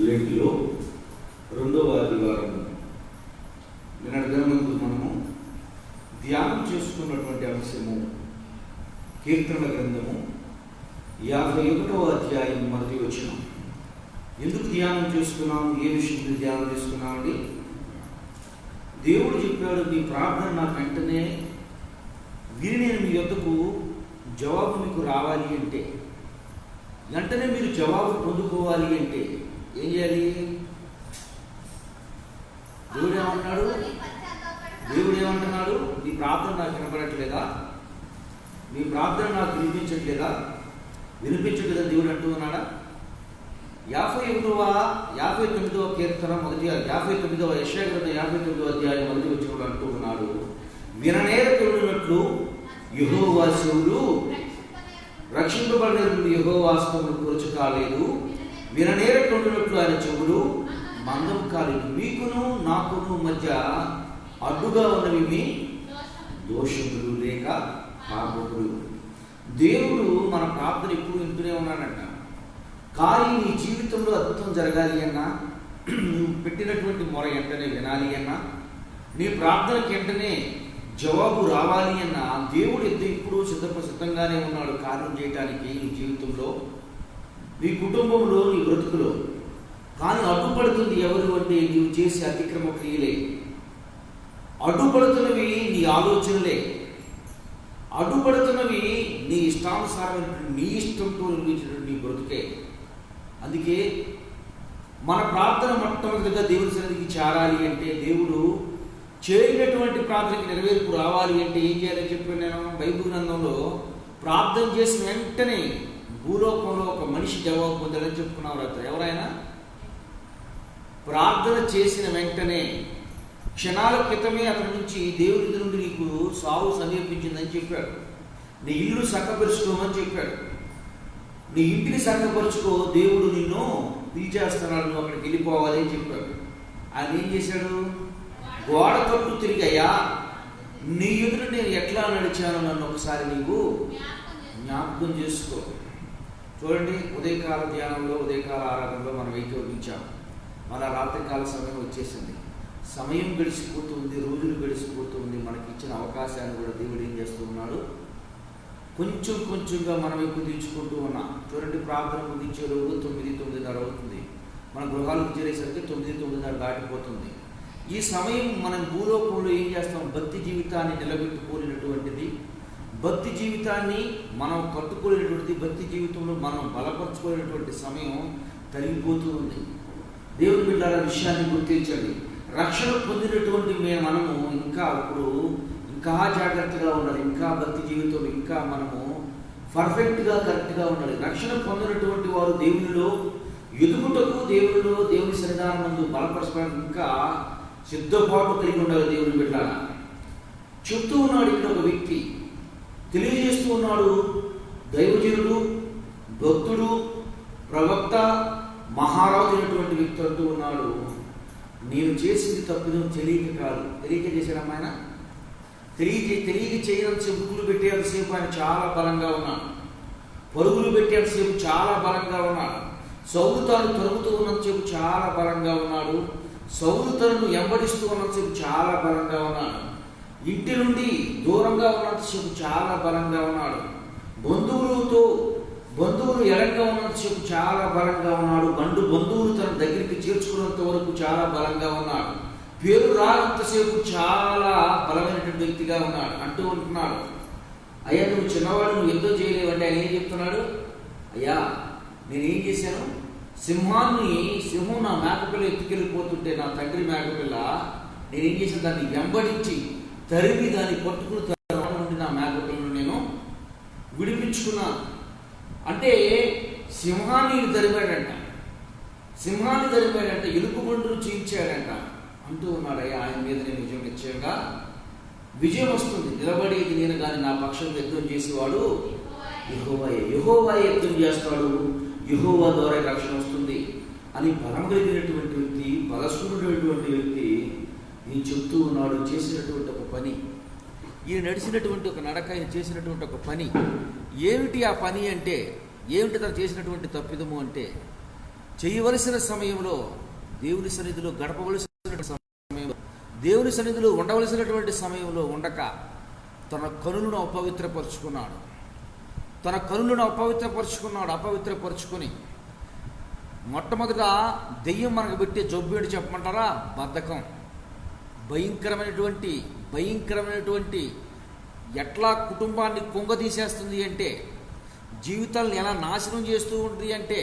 లెంట్లో రెండవ ఆదివారం నిన్నటి దినమందు మనము ధ్యానం చేసుకున్నటువంటి అంశము కీర్తనల గ్రంథము 51వ అధ్యాయం మొదటి వచనం. ఎందుకు ధ్యానం చేసుకున్నాము? ఏ విషయం ధ్యానం చేసుకున్నామండి? దేవుడు చెప్పాడు, మీ ప్రార్థన నాకు వెంటనే విని నేను మీ యొద్దకు జవాబు మీకు రావాలి అంటే, వెంటనే మీరు జవాబు పొందుకోవాలి అంటే ఏం చేయాలి? దేవుడు ఏమంటున్నాడు? మీ ప్రార్థన నాకు వినపడట్లేదా? మీ ప్రార్థన నాకు వినిపించట్లేదా? వినిపించట్లేదా దేవుడు అంటూ ఉన్నాడా? 59వ కీర్తన మొదటి 59వ యెషయా గ్రంథం 59వ అధ్యాయం మొదటి వచనంలో అంటూ ఉన్నాడు, విననేరకున్నట్లు యెహోవా చెవులు, రక్షింపబడినట్లు యెహోవా హస్తములు కొరచు కాలేదు, విననేరకున్నట్లు ఆయన చెవులు మందం కాలేదు. మీకును నాకును మధ్య అడ్డుగా ఉన్నవి మీ దోషములు లేక పాపములు. దేవుడు మన ప్రార్థన ఎప్పుడు వింటూనే ఉన్నాడంట. కానీ నీ జీవితంలో అద్భుతం జరగాలి అన్నా, నువ్వు పెట్టినటువంటి మొర వెంటనే వినాలి అన్నా, నీ ప్రార్థనకి వెంటనే జవాబు రావాలి అన్నా, దేవుడు ఎప్పుడు సిద్ధంగానే ఉన్నాడు కార్యం చేయటానికి నీ జీవితంలో, నీ కుటుంబంలో, నీ బ్రతుకులో. కానీ అడ్డుపడుతుంది ఎవరు అంటే నీవు చేసే అతిక్రమ క్రియలే. అడ్డుపడుతున్నవి నీ ఆలోచనలే. అడ్డుపడుతున్నవి నీ ఇష్టానుసారమైన నీ ఇష్టంతో నిర్మించినటువంటి నీ బ్రతుకే. అందుకే మన ప్రార్థన మొట్టమొదటిగా దేవుని సన్నిధికి చేరాలి అంటే, దేవుడు చేయనటువంటి ప్రార్థనకి నెరవేర్పు రావాలి అంటే ఏం చేయాలని చెప్పాను నేను. బైబిల్ గ్రంథంలో ప్రార్థన చేసిన వెంటనే భూలోకంలో ఒక మనిషి జవాబు పొందాలని చెప్పుకున్నారు. అతను ఎవరైనా ప్రార్థన చేసిన వెంటనే క్షణాల క్రితమే అతని నుంచి దేవుడి నుండి నీకు సావు సమీపించిందని చెప్పాడు. నీ ఇల్లు చక్కపరుచుకోమని చెప్పాడు. నీ ఇంటిని చక్కపరుచుకో, దేవుడు నిన్ను పిలిచేస్తున్నాడు, నువ్వు అక్కడికి వెళ్ళిపోవాలి అని చెప్పాడు. ఆయన ఏం చేశాడు? గోడ తట్టు తిరిగయ్యా, నీ ఎదుట నేను ఎట్లా నడిచాను, నన్ను ఒకసారి నీవు జ్ఞాపకం చేసుకో. చూడండి, ఉదయకాల ధ్యానంలో, ఉదయకాల ఆరాధనలో మనం ఏకీభవించాము. మన రాత్రికాల సమయం వచ్చేసింది. సమయం గడిచిపోతుంది, రోజులు గడిచిపోతుంది. మనకి ఇచ్చిన అవకాశాన్ని కూడా దేవుడు ఏం చేస్తూ ఉన్నాడు? కొంచెం కొంచెంగా మనం కుదించుకుంటూ ఉన్నాం. చూడండి, ప్రార్థన కుదించే రోజు 9-9:30 అవుతుంది. మన గృహాలకు చేరేసరికి 9-9:30 దాటిపోతుంది. ఈ సమయం మనం భూలోకంలో ఏం చేస్తాం? భక్తి జీవితాన్ని నిలబెట్టుకోలేనటువంటిది, భక్తి జీవితాన్ని మనం కట్టుకోలేనటువంటిది, భక్తి జీవితంలో మనం బలపరచుకోలేనటువంటి సమయం తరిగిపోతూ ఉంది. దేవుని బిడ్డల విషయాన్ని గుర్తించండి. రక్షణ పొందినటువంటి మనము ఇంకా జాగ్రత్తగా ఉండాలి. ఇంకా భక్తి జీవితంలో ఇంకా మనము పర్ఫెక్ట్గా కరెక్ట్గా ఉండాలి. రక్షణ పొందినటువంటి వారు దేవునిలో ఎదుగుటకు, దేవుని సన్నిధానం ముందు బలపరచడానికి ఇంకా సిద్ధపాటు కలిగి ఉండాలి. దేవుని బిడ్డల చెప్తూ ఉన్నాడు ఇక్కడ ఒక వ్యక్తి, తెలియజేస్తూ ఉన్నాడు. దైవజనుడు, భక్తుడు, ప్రవక్త, మహారాజు అయినటువంటి వ్యక్తి అంటూ ఉన్నాడు, నేను చేసింది తప్పిదం తెలియక కాదు. తెలియక చేశాడమ్మా ఆయన. తెలియక చేయనంతసేపు ఉరుకులు పెట్టేంతసేపు ఆయన చాలా బలంగా ఉన్నాడు. పరుగులు పెట్టేంతసేపు చాలా బలంగా ఉన్నాడు. సౌలు తాను తరుగుతూ ఉన్నంతసేపు చాలా బలంగా ఉన్నాడు. సౌలు తనను వెంబడిస్తూ ఉన్నంతసేపు చాలా బలంగా ఉన్నాడు. ఇంటి నుండి దూరంగా ఉన్నంతసేపు చాలా బలంగా ఉన్నాడు. బంధువులు ఎడంగా ఉన్నంతసేపు చాలా బలంగా ఉన్నాడు. బంధువులు తన దగ్గరికి చేర్చుకున్నంత వరకు చాలా బలంగా ఉన్నాడు. పేరు రానంతసేపు చాలా బలమైనటువంటి వ్యక్తిగా ఉన్నాడు. అంటూ ఉంటున్నాడు, అయ్యా నువ్వు చిన్నవాడు, నువ్వు ఎంతో చేయలేవంటే ఆయన ఏం చెప్తున్నాడు? అయ్యా నేనేం చేశాను? సింహం నా మేకపిల్ల ఎత్తుకెళ్ళిపోతుంటే, నా తండ్రి మేకపిల్ల, నేనేం చేశాను? దాన్ని వెంబడించి తరిమి దాన్ని పట్టుకుని నుండి నా మేకపిల్లను నేను విడిపించుకున్నాను. అంటే సింహాన్ని తరిమాడంట, ఎలుగుబంటును చీల్చాడంట అంటూ ఉన్నాడయ్యా. ఆయన మీద నేను నిశ్చయంగా విజయం వస్తుంది. నిలబడేది నేను కానీ నా పక్షం యుద్ధం చేసేవాడు యెహోవాయే యుద్ధం చేస్తాడు, యెహోవా ద్వారా రక్షణ వస్తుంది అని బలం కలిగినటువంటి వ్యక్తి, బలశూరుడైనటువంటి వ్యక్తి నేను చెప్తూ ఉన్నాడు. చేసినటువంటి ఒక పని, ఈయన నడిచినటువంటి ఒక నడక, ఆయన చేసినటువంటి ఒక పని ఏమిటి? ఆ పని అంటే ఏమిటి? తను చేసినటువంటి తప్పిదము అంటే చేయవలసిన సమయంలో, దేవుని సన్నిధిలో గడపవలసిన సమయంలో, దేవుని సన్నిధిలో ఉండవలసినటువంటి సమయంలో ఉండక తన కనులను అపవిత్రపరుచుకున్నాడు. అపవిత్రపరుచుకొని మొట్టమొదట దెయ్యం మనకు పెట్టే జబ్బు ఏంటి చెప్పమంటారా? బద్ధకం. భయంకరమైనటువంటి ఎట్లా కుటుంబాన్ని కుంగదీసేస్తుంది అంటే, జీవితాలను ఎలా నాశనం చేస్తూ ఉంటుంది అంటే,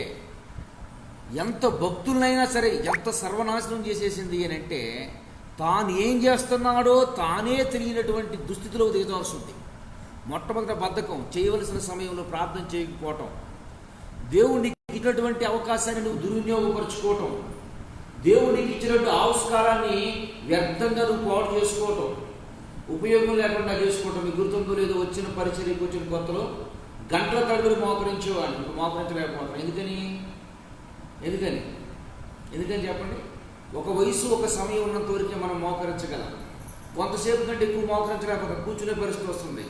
ఎంత భక్తులనైనా సరే ఎంత సర్వనాశనం చేసేసింది అని అంటే, తాను ఏం చేస్తున్నాడో తానే తెలియనటువంటి దుస్థితిలో దిగవలసి ఉంది. మొట్టమొదట బద్ధకం, చేయవలసిన సమయంలో ప్రార్థన చేయకపోవటం, దేవునికి ఇచ్చినటువంటి అవకాశాన్ని నువ్వు దుర్వినియోగపరచుకోవటం, దేవునికి ఇచ్చినటువంటి ఆవిష్కారాన్ని వ్యర్థంగా నువ్వు పాడు చేసుకోవటం, ఉపయోగం లేకుండా చేసుకోవటం. మీకు గుర్తుందో లేదో, వచ్చిన పరిచర్యకు వచ్చిన కొత్తలో గంటల తడుగులు మోకరించేవాడిని, ఇప్పుడు మోకరించలేకపోతాం. ఎందుకని చెప్పండి? ఒక వయసు, ఒక సమయం ఉన్నంత వరకే మనం మోకరించగలం. కొంతసేపు కంటే ఎక్కువ మోకరించలేకపోతే కూర్చునే పరిస్థితి వస్తుంది.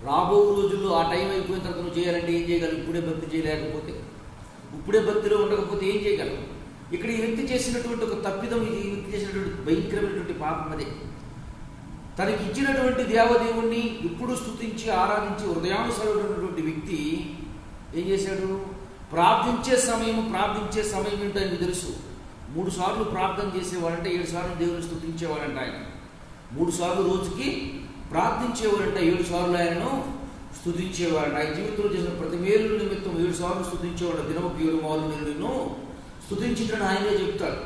రాబో రోజుల్లో ఆ టైం అయిపోయిన తర్వాత నువ్వు చేయాలంటే ఏం చేయగలవు? ఇప్పుడే భక్తి చేయలేకపోతే, ఇప్పుడే భక్తిలో ఉండకపోతే ఏం చేయగలవు? ఇక్కడ ఈ వ్యక్తి చేసినటువంటి ఒక తప్పిదం, ఇది ఈ వ్యక్తి చేసినటువంటి భయంకరమైనటువంటి పాపం అదే. తనకి ఇచ్చినటువంటి దేవదేవుణ్ణి ఇప్పుడు స్తుతించి ఆరాధించి హృదయానుసరుడైనటువంటి వ్యక్తి ఏం చేశాడు? ప్రార్థించే సమయం ఏంటో ఆయనకు తెలుసు. 3 సార్లు ప్రార్థన చేసేవాడంటే 7 సార్లు దేవుని స్తుతించేవాడంట. ఆయన 3 సార్లు రోజుకి ప్రార్థించేవాడంట, 7 సార్లు ఆయనను స్తుతించేవాడంట. ఆయన జీవితంలో చేసిన ప్రతి మేలు నిమిత్తం 7 సార్లు స్తుతించేవాడు. దినముకు 7 మార్లు నేను నిన్ను స్తుతించటని ఆయనే చెప్తాడు.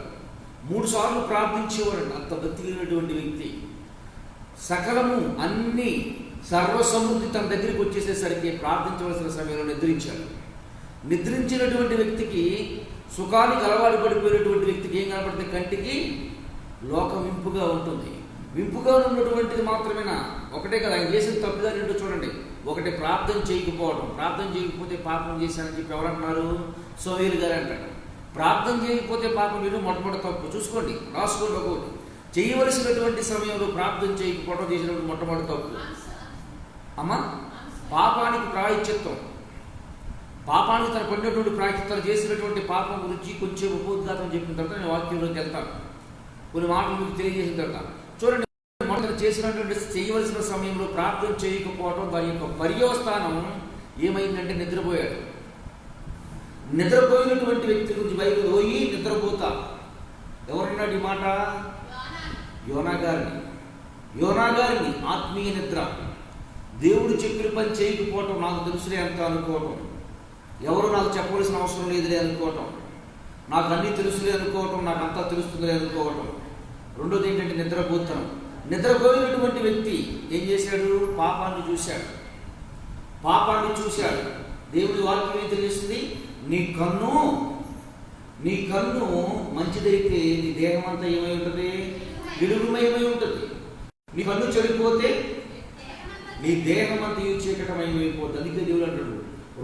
3 సార్లు ప్రార్థించేవాడంట. అంత భక్తి కలిగినటువంటి వ్యక్తి. సకలము అన్ని సర్వసమృద్ధి తన దగ్గరికి వచ్చేసేసరికి ప్రార్థించవలసిన సమయంలో నిద్రించినటువంటి వ్యక్తికి, సుఖానికి అలవాటు పడిపోయినటువంటి వ్యక్తికి ఏం కనపడితే కంటికి లోకం వింపుగా ఉంటుంది. వింపుగా ఉన్నటువంటిది మాత్రమేనా? ఒకటే కదా ఆయన చేసిన తప్పుదారి ఏంటో చూడండి. ఒకటి ప్రార్థన చేయకపోవడం. ప్రార్థన చేయకపోతే పాపం చేశానని చెప్పి ఎవరన్నారు? సోహేల్ గారు అంటాడు. ప్రార్థన చేయకపోతే పాపం మీరు మొట్టమొదటి తప్పు. చూసుకోండి, రాసుకోండి. ఒకటి చేయవలసినటువంటి సమయంలో ప్రార్థన చేయకపోవడం చేసినప్పుడు మొట్టమొదటి తప్పు. అమ్మా, పాపానికి ప్రాయశ్చిత్తం, పాపానికి తన పడినటువంటి ప్రాయశ్చిత్తాలు చేసినటువంటి పాపం గురించి కొంచెం ఉపోద్ఘాతం చెప్పిన తర్వాత నేను వాక్యంలోకి వెళ్తాను. కొన్ని మాటలు మీకు తెలియజేసిన తర్వాత చూడండి. మొదట చేసినటువంటి చేయవలసిన సమయంలో ప్రార్థన చేయకపోవడం, దాని యొక్క పర్యవస్థానం ఏమైందంటే నిద్రపోయాడు. నిద్రపోయినటువంటి వ్యక్తి గురించి బైబిల్ పోయి నిద్రపోతా. ఎవరన్నాడు ఈ మాట? యోనా గారిని ఆత్మీయ నిద్ర. దేవుడు చెప్పిన పని చేయకపోవటం, నాకు తెలుసులే అంత అనుకోవటం, ఎవరు నాకు చెప్పవలసిన అవసరం లేదులే అనుకోవటం, నాకు అన్నీ తెలుసులే అనుకోవటం, నాకు అంతా తెలుస్తుందిలే అనుకోవటం. రెండోది ఏంటంటే నిద్రపోతాం. నిద్రపోయినటువంటి వ్యక్తి ఏం చేశాడు? పాపాన్ని చూశాడు. దేవుడి వాక్యం ఏం తెలియజేస్తుంది? నీ కన్ను మంచిదైతే నీ దేహం అంతా ఏమై ఉంటుంది? వెలుగుమయమై ఉంటుంది. నీ కన్ను చెడిపోతే నీ దేహం అంతా చీకటమయమైపోతుంది. అందుకే దేవుడు అంటాడు,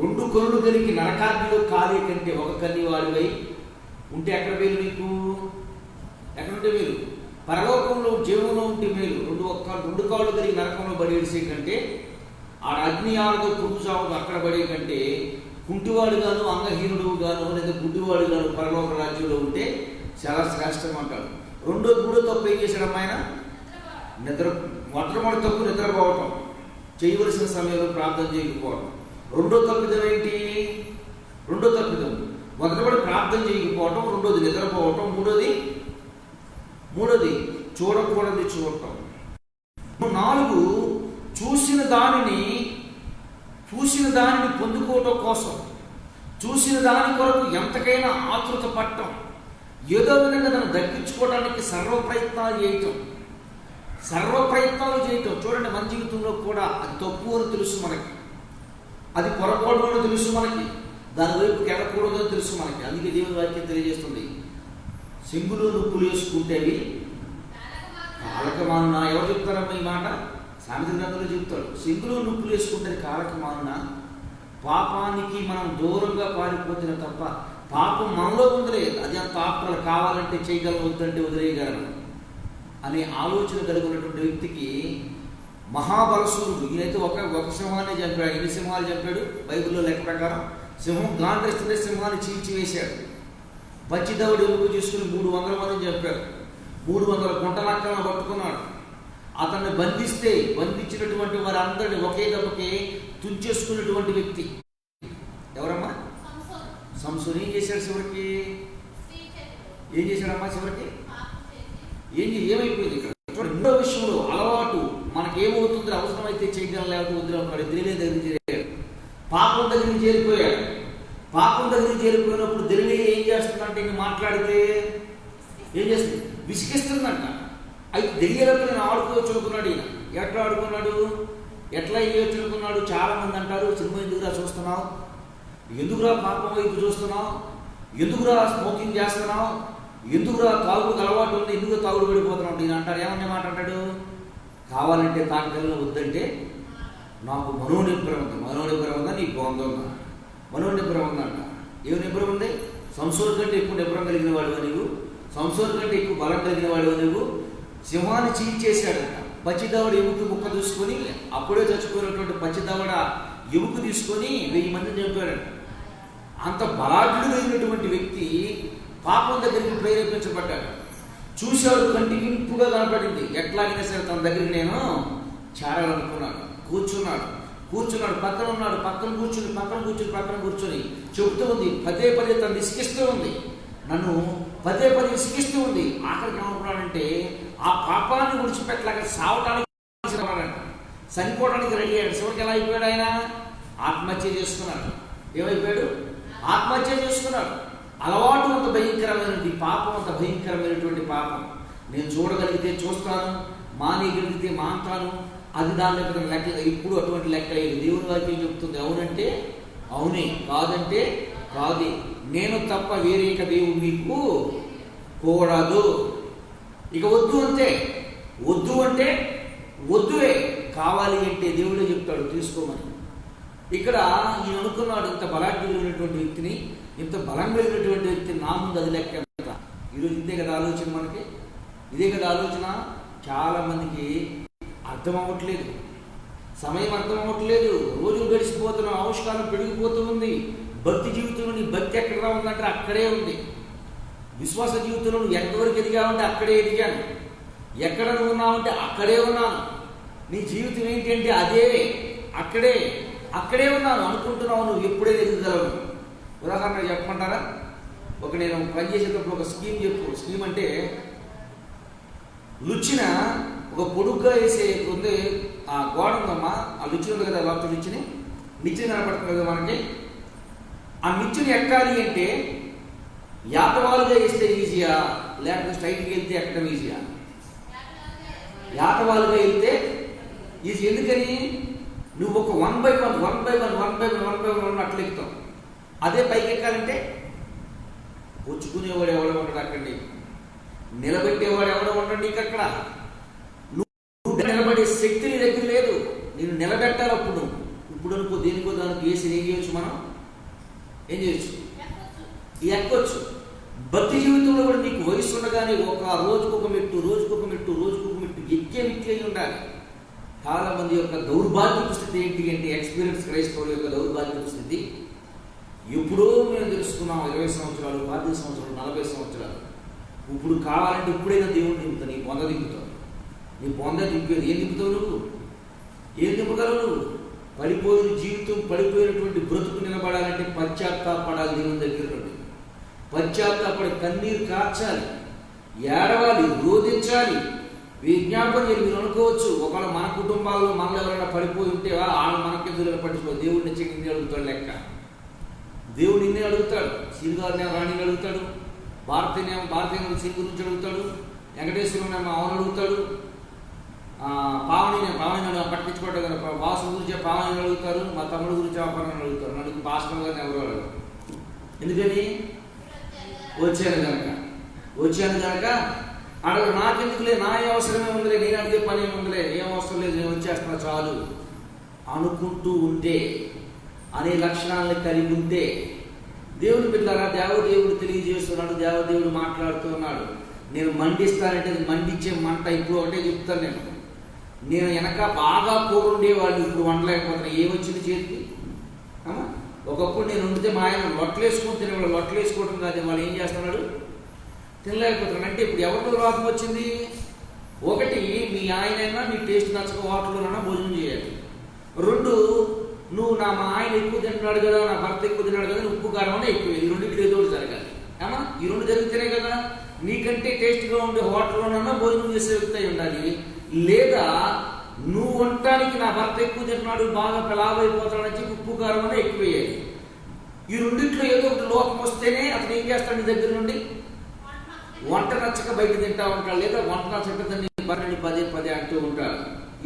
2 కన్నులు కలిగి నరకాగ్నిలో కాలే కంటే ఒక కన్ను వాడివై ఉంటే ఎక్కడ మేలు నీకు? ఎక్కడుంటే మేలు? పరలోకంలో జీవంలో ఉంటే మేలు. 2 కాళ్ళు కలిగి నరకంలో పడేసే కంటే, ఆ అగ్ని ఆడదో పురుగు చావదు అక్కడ పడే కంటే, కుంటివాడు గాను అంగహీనుడు గాను లేదా గుడ్డివాడు గాను పరలోక రాజ్యంలో ఉంటే చాలా శ్రేష్టం అంటాడు. 2వ తప్పు ఏం చేశాడు ఆయన? మొట్టమొదటి తప్పు నిద్రపోవటం, చేయవలసిన సమయంలో ప్రార్థన చేయకపోవడం. 2వ తప్పిదం ఏంటి? మొదటి ప్రార్థన చేయకపోవటం, 2వది నిద్రపోవటం, మూడోది చూడకూడదు చూడటం. 4 చూసిన దానిని పొందుకోవటం కోసం, చూసిన దాని కొరకు ఎంతకైనా ఆతృత పట్టడం, ఏదో విధంగా దాన్ని దక్కించుకోవడానికి సర్వ ప్రయత్నాలు చేయటం. చూడండి, మన జీవితంలో కూడా అది తప్పు అని తెలుసు మనకి, అది పొరపాటు అని తెలుసు మనకి, దాని వైపు కెడకూడదని తెలుసు మనకి. అందుకే దేవుని వాక్యం తెలియజేస్తుంది, సింగులు నుప్పులు వేసుకుంటే అవి కాలకమానున. ఎవరు చెప్తారమ్మా ఈ మాట? సామెత గ్రంథంలో చెప్తాడు. సింగులు నుప్పులు వేసుకుంటే కాలకమానున. పాపానికి మనం దూరంగా పారిపోతున్న తప్ప పాపం మనలో ఉందిలే, అది అంత ఆప్తలు కావాలంటే చేయగలను, వద్దంటే వదిలేయగలను అనే ఆలోచన కలిగినటువంటి వ్యక్తికి మహాబలసూరుడు. ఈయనైతే ఒక సింహాన్ని చంపాడు. 8 సింహాలు చంపాడు బైబిల్లో లెక్క ప్రకారం. సింహం గాండ్రిస్తుంటే సింహాన్ని చీల్చివేశాడు. పచ్చిదవుడు ఎలుగు తీసుకుని 300 మందిని చెప్పారు. 300 గుంటనక్కలను పట్టుకున్నాడు. అతన్ని బంధించినటువంటి వారందరినీ ఒకే దెబ్బకి తుంచేసుకున్నటువంటి వ్యక్తి ఎవరమ్మా? సంసోను. ఏం చేశాడు చివరికి? ఏం చేశాడమ్మా చివరికి? ఏమైపోయింది ఇక్కడ? రెండో విషయంలో అలవాటు మనకేమవుతుంది, అవసరమైతే చేయడం లేకపోతే వదిలేస్తున్నాడు. దిలీనే దగ్గర చేరాడు, పాపం దగ్గరికి చేరిపోయాడు. పాపం దగ్గరికి చేరిపోయినప్పుడు దిలీనే ఏం చేస్తుందంటే ఇంక మాట్లాడితే ఏం చేస్తుంది? విసిగిస్తుందంట. అయితే దిలీలతో నేను ఆడుకోవచ్చు అనుకున్నాడు. ఈయన ఎట్లా ఆడుకున్నాడు, ఎట్లా వేయవచ్చు అనుకున్నాడు? చాలా మంది అంటారు, సినిమా ఎందుకురా చూస్తున్నావు, ఎందుకురా పాపం వైపు చూస్తున్నావు, ఎందుకురా స్మోకింగ్ చేస్తున్నావు, ఎందుకురా తాగుడు అలవాటు ఉంది, ఎందుకు తాగుడు పడిపోతున్నావు నేను అంటారు. ఏమన్నా మాట అంటాడు? కావాలంటే తాగగలను, వద్దంటే నాకు మనోనిబ్బరం ఉందా, నీకు బాగుందా? మనోనిబ్బరం ఉందంట. ఏమి నిబ్బరం ఉంది? సంసోను కంటే ఎక్కువ నిబ్బరం కలిగిన వాడు నీవు, సంసోను కంటే ఎక్కువ బలం కలిగిన వాడు నీవు. సింహాన్ని చీల్చేశాడంట. పచ్చిదవడ ఎముక ముక్క తీసుకొని, అప్పుడే చచ్చిపోయినటువంటి పచ్చిదవడ ఎముక తీసుకొని 1000 మందిని చంపాడంట. అంత బలాఢ్యుడైనటువంటి వ్యక్తి పాపం దగ్గరికి ప్రేరేపించబడ్డాడు. చూశాడు, కంటికి ఇంపుగా కనపడింది. ఎట్లాగైనా సరే తన దగ్గరికి నేను చేరాలనుకున్నాడు. కూర్చున్నాడు, పక్కన కూర్చొని చెబుతూ ఉంది. పదే తను విసిగిస్తూ ఉంది, నన్ను పదే విసిగిస్తూ ఉంది. ఆఖరికి ఏమనుకున్నాడంటే ఆ పాపాన్ని విడిచిపెట్టలేక సావటానికి చనిపోవడానికి రెడీ అయ్యాడు. చివరికి ఎలా అయిపోయాడు? ఆయన ఆత్మహత్య చేసుకున్నాడు. ఏమైపోయాడు? ఆత్మహత్య చేసుకున్నాడు. అలవాటు అంత భయంకరమైనది, పాపం అంత భయంకరమైనటువంటి పాపం. నేను చూడగలిగితే చూస్తాను, మానేయగలిగితే మాంతాను, అది దాని దగ్గర లెక్క. ఇప్పుడు అటువంటి లెక్క లేదు. దేవుని వాక్యం చెప్తుంది అంటే అవునే, కాదంటే కాదే, నేను తప్ప వేరే ఇక దేవుడు మీకు కూడదు. ఇక వద్దు అంటే వద్దువే, కావాలి అంటే దేవుడే చెప్తాడు తీసుకోమని. ఇక్కడ ఈయన అనుకున్నాడు, ఇంత బలాఢ్యులైనటువంటి వ్యక్తిని, ఇంత బలం కలిగినటువంటి వ్యక్తిని నా ముందు అది లెక్క. ఈరోజు ఇదే కదా ఆలోచన, మనకి ఇదే కదా ఆలోచన. చాలా మందికి అర్థం అవ్వట్లేదు, సమయం అర్థం అవ్వట్లేదు. రోజులు గడిచిపోతున్నాం, ఆవిష్కారం పెరిగిపోతూ ఉంది. భక్తి జీవితంలో నీ భక్తి ఎక్కడ ఉందంటే అక్కడే ఉంది. విశ్వాస జీవితంలో నువ్వు ఎంతవరకు ఎదిగావంటే అక్కడే ఎదిగాను, ఎక్కడ నువ్వు ఉన్నావంటే అక్కడే ఉన్నాను. నీ జీవితం ఏంటి అంటే అదే, అక్కడే ఉన్నాను అనుకుంటున్నావు. నువ్వు ఎప్పుడే ఎదుగుగలవు. ఉదాహరణ చెప్పమంటారా? నేను పనిచేసేటప్పుడు ఒక స్కీమ్ అంటే లుచ్చిన ఒక పొడుగ్గా వేసే ఉంది, ఆ గోడ ఉందమ్మా, ఆ లుచ్చిన ఉంది కదా, లోపల నిచ్చెన కనపడుతుంది కదా మనకి. ఆ నిచ్చెన ఎక్కాలి అంటే యాతవాలుగా వేస్తే ఈజీయా, లేకపోతే స్ట్రైట్కి వెళ్తే ఎక్కడం ఈజీయా? యాతవాలుగా వెళ్తే ఈజీ. ఎందుకని? నువ్వు ఒక 1 by 1 అట్లా ఎక్కుతావు. అదే పైకి ఎక్కాలంటే పుచ్చుకునేవాడు ఎవడో ఉండడు అక్కడి, నిలబెట్టేవాడు ఎవడో ఉండడు నీకు అక్కడ. నువ్వు నిలబడే శక్తి నీ దగ్గర లేదు, నేను నిలబెట్టాలి. ఇప్పుడు అనుకో దేనికో దానికి వేసి ఏం చేయొచ్చు, మనం ఏం చేయొచ్చు, ఎక్కొచ్చు. భక్తి జీవితంలో కూడా నీకు వయసు ఉండగానే ఒక రోజుకొక మెట్టు ఎక్కే వ్యక్తి అయి ఉండాలి. చాలా మంది యొక్క దౌర్భాగ్యపు స్థితి ఏంటి అంటే, ఎక్స్పీరియన్స్ క్రైస్తవుల యొక్క దౌర్భాగ్యపు స్థితి ఎప్పుడో మేము తెలుసుకున్నాం. 20 సంవత్సరాలు, 25 సంవత్సరాలు, 40 సంవత్సరాలు. ఇప్పుడు కావాలంటే ఇప్పుడైనా దేవుడు దింపుతా, నీ బొంద దింపుతావు. నీ బొంద దింపేది ఏం దింపుతావు నువ్వు? ఏం దింపగలవు నువ్వు? పడిపోయిన జీవితం, పడిపోయినటువంటి బ్రతుకు నిలబడాలంటే పశ్చాత్తాపడాలి. దేవుని దగ్గర నుండి పశ్చాత్తాపడి కన్నీరు కార్చాలి, ఏడవాలి, రోధించాలి, విజ్ఞాపన చేయాలి. మీరు అనుకోవచ్చు, ఒకవేళ మన కుటుంబాల్లో మనలో ఎవరైనా పడిపోయి ఉంటే వాళ్ళు మనకెందుకు పట్టించుకో, దేవుడిని వచ్చి ఇన్ని అడుగుతాడు లెక్క. దేవుడు ఇన్నే అడుగుతాడు. శ్రీగారిని రాణిని అడుగుతాడు, భారతీయ శ్రీ గురించి అడుగుతాడు, వెంకటేశ్వరుని అవును అడుగుతాడు, పావని పట్టించుకోవటం కదా, వాసు గురించి పావని అడుగుతారు, మా తమ్ముడు గురించి అపర్ణ అడుగుతారు. నన్ను భాస్కర్ గారిని ఎవరు అడగరు. ఎందుకని? వచ్చాను కనుక అడగరు. నాకెందుకులే, నా అవసరమే ఉందిలే, నేను అడిగే పని ఏముందిలే, ఏం అవసరం లేదు, నేను వచ్చేస్తున్నా చాలు అనుకుంటూ ఉంటే, అనే లక్షణాలను కలిగి ఉంటే, దేవుని బిడ్డలారా, దేవదేవుడు తెలియజేస్తున్నాడు, దేవదేవుడు మాట్లాడుతున్నాడు. నేను మండిస్తానంటే మండించే మంట. ఇప్పుడు ఒకటే చెప్తాను, నేను వెనక బాగా కూరుండేవాళ్ళు ఇప్పుడు వండలేకపోతున్నా. ఏమొచ్చింది చేతికి? ఒకప్పుడు నేను వండితే మా ఆయన లొట్టలు వేసుకొని తినేవాళ్ళు. లొట్టలు వేసుకోవడం కాదు, వాళ్ళు ఏం చేస్తున్నాడు, తినలేకపోతున్నాడు. అంటే ఇప్పుడు ఎవరిలో రోగం వచ్చింది? ఒకటి, మీ ఆయనైనా నీ టేస్ట్ నచ్చక హోటల్లోనైనా భోజనం చేయాలి. రెండు, మా ఆయన ఎక్కువ తింటున్నాడు కదా, నా భర్త ఎక్కువ తిన్నాడు కదా, ఉప్పు కారం అనే ఎక్కువ. ఈ రెండింటిలో ఏదో ఒకటి జరగాలి. ఏమా ఈ రెండు జరిగితేనే కదా నీకంటే టేస్ట్గా ఉండే హోటల్లోనన్నా భోజనం చేసే వ్యక్తి అయి ఉండాలి. లేదా నువ్వు వండటానికి నా భర్త ఎక్కువ తింటున్నాడు, బాగా లాభైపోతాడని చెప్పి ఉప్పు కారం అనే ఎక్కువ వేయాలి. ఈ రెండింటిలో ఏదో ఒకటి లోపం వస్తేనే అతను ఏం చేస్తాడు, నీ దగ్గర నుండి వంట నచ్చక బయట తింటా ఉంటాడు, లేదా వంట నచ్చకదని పదే పదే అంటూ ఉంటాడు.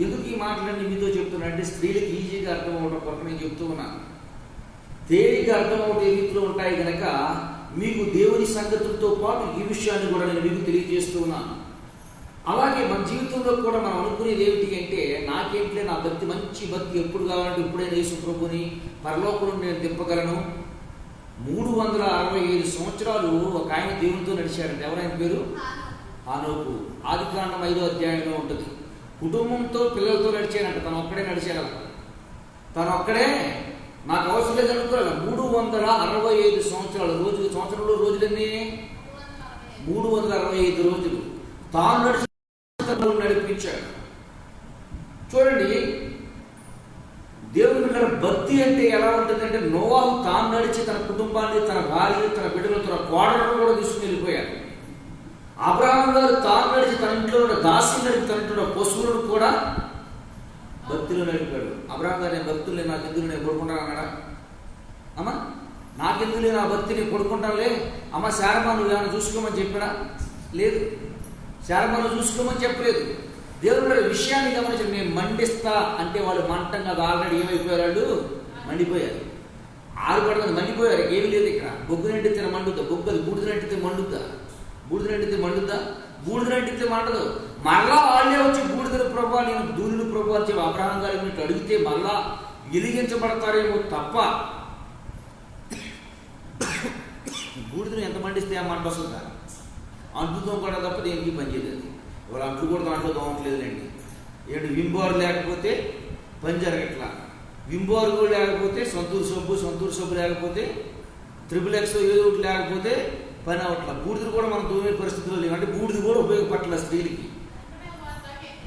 ఎందుకు ఈ మాటలన్నీ మీతో చెప్తున్నా అంటే స్త్రీలకు ఈజీగా అర్థం అవడం కొరకు నేను చెప్తూ ఉన్నాను. తేలిగా అర్థం అవే రీతిలో ఉంటాయి కనుక మీకు దేవుని సంగతులతో పాటు ఈ విషయాన్ని కూడా నేను మీకు తెలియజేస్తూ ఉన్నాను. అలాగే మన జీవితంలో కూడా మనం అనుకునేది ఏమిటి అంటే, నాకేంటిలే నా భక్తి, మంచి భక్తి ఎప్పుడు కావాలంటే ఇప్పుడైనా యేసు ప్రభుని పరలోకంలో నేను తిప్పగలను. 365 సంవత్సరాలు ఒక ఆయన దేవునితో నడిచాడంటే. ఎవరైన పేరు? హానోకు. ఆదికాండం 5వ అధ్యాయంలో ఉంటుంది. కుటుంబంతో పిల్లలతో నడిచాడంట. తను ఒక్కడే నడిచాడు. తను ఒక్కడే, నాకు అవసరం లేదు అనుకోవాలి. 365 సంవత్సరాలు. రోజులు, సంవత్సరంలో రోజులన్నీ 365 రోజులు తాను నడిపించాడు. చూడండి, దేవుని బిడ్డల భక్తి అంటే ఎలా ఉంటుందంటే, నోవాహు తాను నడిచి తన కుటుంబాన్ని, తన భార్య, తన బిడ్డలు, తన కోడలను కూడా తీసుకుని వెళ్ళిపోయాడు. అబ్రహాము గారు తాను నడిచి తన ఇంట్లో ఉన్న దాసి నడిపి తన ఇంట్లో పశువులను కూడా భక్తిలో నడిపాడు. అబ్రహాం గారు, నేను భక్తులు నాకు ఎందుకు, నేను పడుకుంటాను అన్నాడా? అమ్మా నాకెందుకు నా భక్తి, నేను పడుకుంటానులే. అమ్మ శారమ్మ నువ్వు ఏమైనా చూసుకోమని చెప్పాడా? లేదు. శారమ్మను చూసుకోమని చెప్పలేదు. దేవుడు విషయాన్ని గమనించి, నేను మండిస్తా అంటే వాళ్ళు మంటంగా ఆల్రెడీ ఏమైపోయారు, మండిపోయారు. ఆరుపడదని మండిపోయారు. ఏమి లేదు ఇక్కడ. బొగ్గు నెండితే మండుద్దా? బొగ్గలు బూడిద నెండితే మండుద్దా? బూడిద నెండితే మండుద్దా? బూడిద నెండితే మండదు. మళ్ళా వాళ్ళే వచ్చి బూడిదల ప్రభావ, నేను దూరుడు ప్రభావ చెప్పి అబ్రహాం గారి మీరు అడిగితే మళ్ళా వెలిగించబడతారేమో తప్ప, బూడిదను ఎంత మండిస్తే ఆ మంట వస్తుందా? అంటుతో కూడా తప్ప దేనికి పనిచేయలేదు. ఇవాళ అంట్లు కూడా దాంట్లో దోమట్లేదులేండి. ఏంటి, వింబోర్ లేకపోతే పని జరగట్లా. వింబోర్ కూడా లేకపోతే సంతూర్ సబ్బు లేకపోతే XXX ఏదో ఒకటి లేకపోతే పని అవట్లా. బూడిదలు కూడా మనం దోమే పరిస్థితుల్లో లేవు. అంటే బూడిది కూడా ఉపయోగపడట్ల స్త్రీలకి.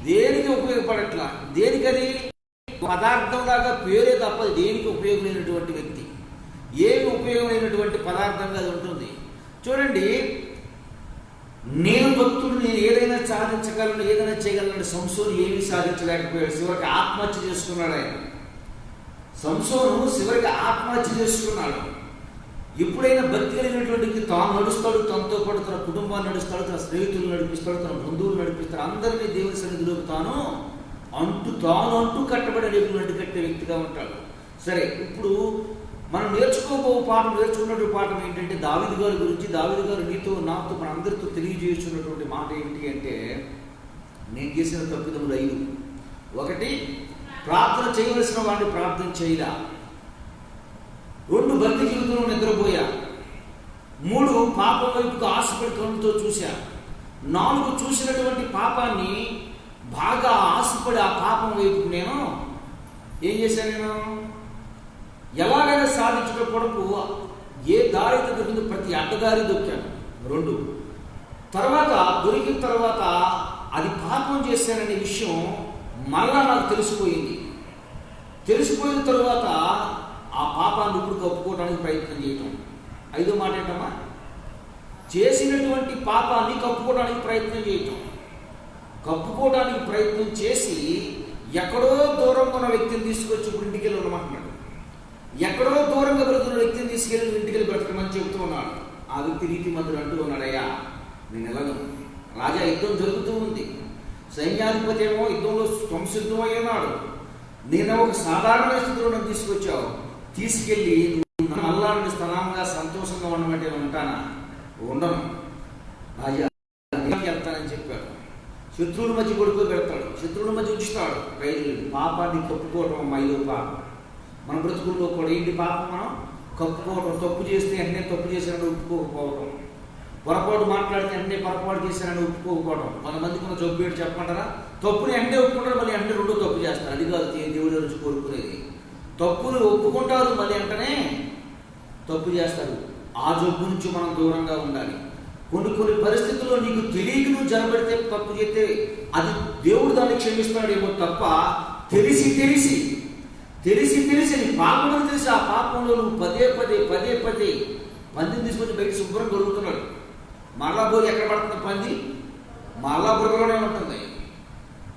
దేనికి ఉపయోగపడట్లా? దేనికది పదార్థం లాగా పేరే తప్ప దేనికి ఉపయోగమైనటువంటి వ్యక్తి, ఏమి ఉపయోగమైనటువంటి పదార్థంగా అది ఉంటుంది. చూడండి, నేను భక్తుడు, నేను ఏదైనా సాధించగలను, ఏదైనా చేయగలను. సంసోను ఏమీ సాధించలేకపోయాడు. చివరికి ఆత్మహత్య చేసుకున్నాడు ఆయన. సంసోను చివరికి ఆత్మహత్య చేసుకున్నాడు. ఎప్పుడైనా భక్తి కలిగినటువంటి తాను నడుస్తాడు, తనతో పాటు తన కుటుంబాన్ని నడుస్తాడు, తన స్నేహితులు నడిపిస్తాడు, తన బంధువులు నడిపిస్తాడు, అందరినీ దేవుని సన్నిధిలోకి తాను అంటూ కట్టబడేటువంటి కట్టే వ్యక్తిగా ఉంటాడు. సరే, ఇప్పుడు మనం నేర్చుకున్నటువంటి పాఠం ఏంటంటే, దావీదు గారి గురించి. దావీదు గారు నీతో, నాతో, మన అందరితో తెలియజేస్తున్నటువంటి మాట ఏమిటి అంటే, నేను చేసిన తప్పిదములు 5. 1, ప్రార్థన చేయవలసిన వాడిని ప్రార్థన చేయలా. 2, భక్తి జీవితంలో నిద్రపోయా. 3, పాపం వైపుకు ఆశపడి కళ్ళతో చూశా. 4, చూసినటువంటి పాపాన్ని బాగా ఆశపడి ఆ పాపం వైపుకు నేను ఏం చేశాను, నేను ఎలాగైనా సాధించడం కొరకు ఏ దారి దొరికిందో ప్రతి అడ్డదారి దొరికాను. 2, తర్వాత దొరికిన తర్వాత అది పాపం చేశాననే విషయం మళ్ళా నాకు తెలిసిపోయింది. తెలిసిపోయిన తర్వాత ఆ పాపాన్ని ఇప్పుడు కప్పుకోవడానికి ప్రయత్నం చేయటం. 5వ మాట ఏంటమ్మా? చేసినటువంటి పాపాన్ని కప్పుకోవడానికి ప్రయత్నం చేయటం. కప్పుకోవడానికి ప్రయత్నం చేసి ఎక్కడో దూరంగా ఉన్న వ్యక్తిని తీసుకొచ్చి ఇప్పుడు ఇంటికి వెళ్ళి ఉండమంటున్నాడు. ఎక్కడో దూరంగా బ్రతున్న వ్యక్తిని తీసుకెళ్ళి ఇంటికి వెళ్ళి బ్రతకమని చెబుతూ ఉన్నాడు. ఆ వ్యక్తి నీతిమంతుడు అంటూ ఉన్నాడయ్యా, నేను ఎలాగను. రాజా, యుద్ధం జరుగుతూ ఉంది. సైన్యాధిపతి ఏమో యుద్ధంలో సంసిద్ధమై ఉన్నాడు. నేను ఒక సాధారణ స్థితిలో నన్ను తీసుకొచ్చావు. తీసుకెళ్ళి మల్లాన్ని స్థలంగా సంతోషంగా ఉండమంటే ఉంటానా? ఉండను. రాజా వెళ్తానని చెప్పాడు. శత్రువుల మధ్య కొడుకు పెడతాడు, శత్రువుల మధ్య ఉంచుతాడు. పాపాన్ని కప్పుకోవడం 5వ పాపం. మన బ్రతుకుల్లో కూడా ఏంటి పాపం? మనం కప్పుకోవడం. తప్పు చేస్తే వెంటనే తప్పు చేశానని ఒప్పుకోకపోవడం. పొరపాటు మాట్లాడితే వెంటనే పొరపాటు చేశానని ఒప్పుకోకపోవడం. కొంతమందికి మన జబ్బు ఏంటి చెప్పమంటారా? తప్పుని వెంటనే ఒప్పుకుంటారు, మళ్ళీ వెంటనే 2వ తప్పు చేస్తారు. అది కాదు దేవుడి నుంచి కోరుకునేది. తప్పులు ఒప్పుకుంటారు, మళ్ళీ వెంటనే తప్పు చేస్తారు. ఆ జబ్బు నుంచి మనం దూరంగా ఉండాలి. కొన్ని పరిస్థితుల్లో నీకు తెలియక నువ్వు జరబడితే తప్పు చేస్తే అది దేవుడు దాన్ని క్షమిస్తాడేమో తప్ప తెలిసి నీ పాపమని తెలిసి ఆ పాపంలో నువ్వు పదే పదే పందిని తీసుకొచ్చి బయట శుభ్రం కలుగుతున్నాడు. మరలా బోరి ఎక్కడ పడుతుంది పంది? మరలా బురదలోనే ఉంటుంది.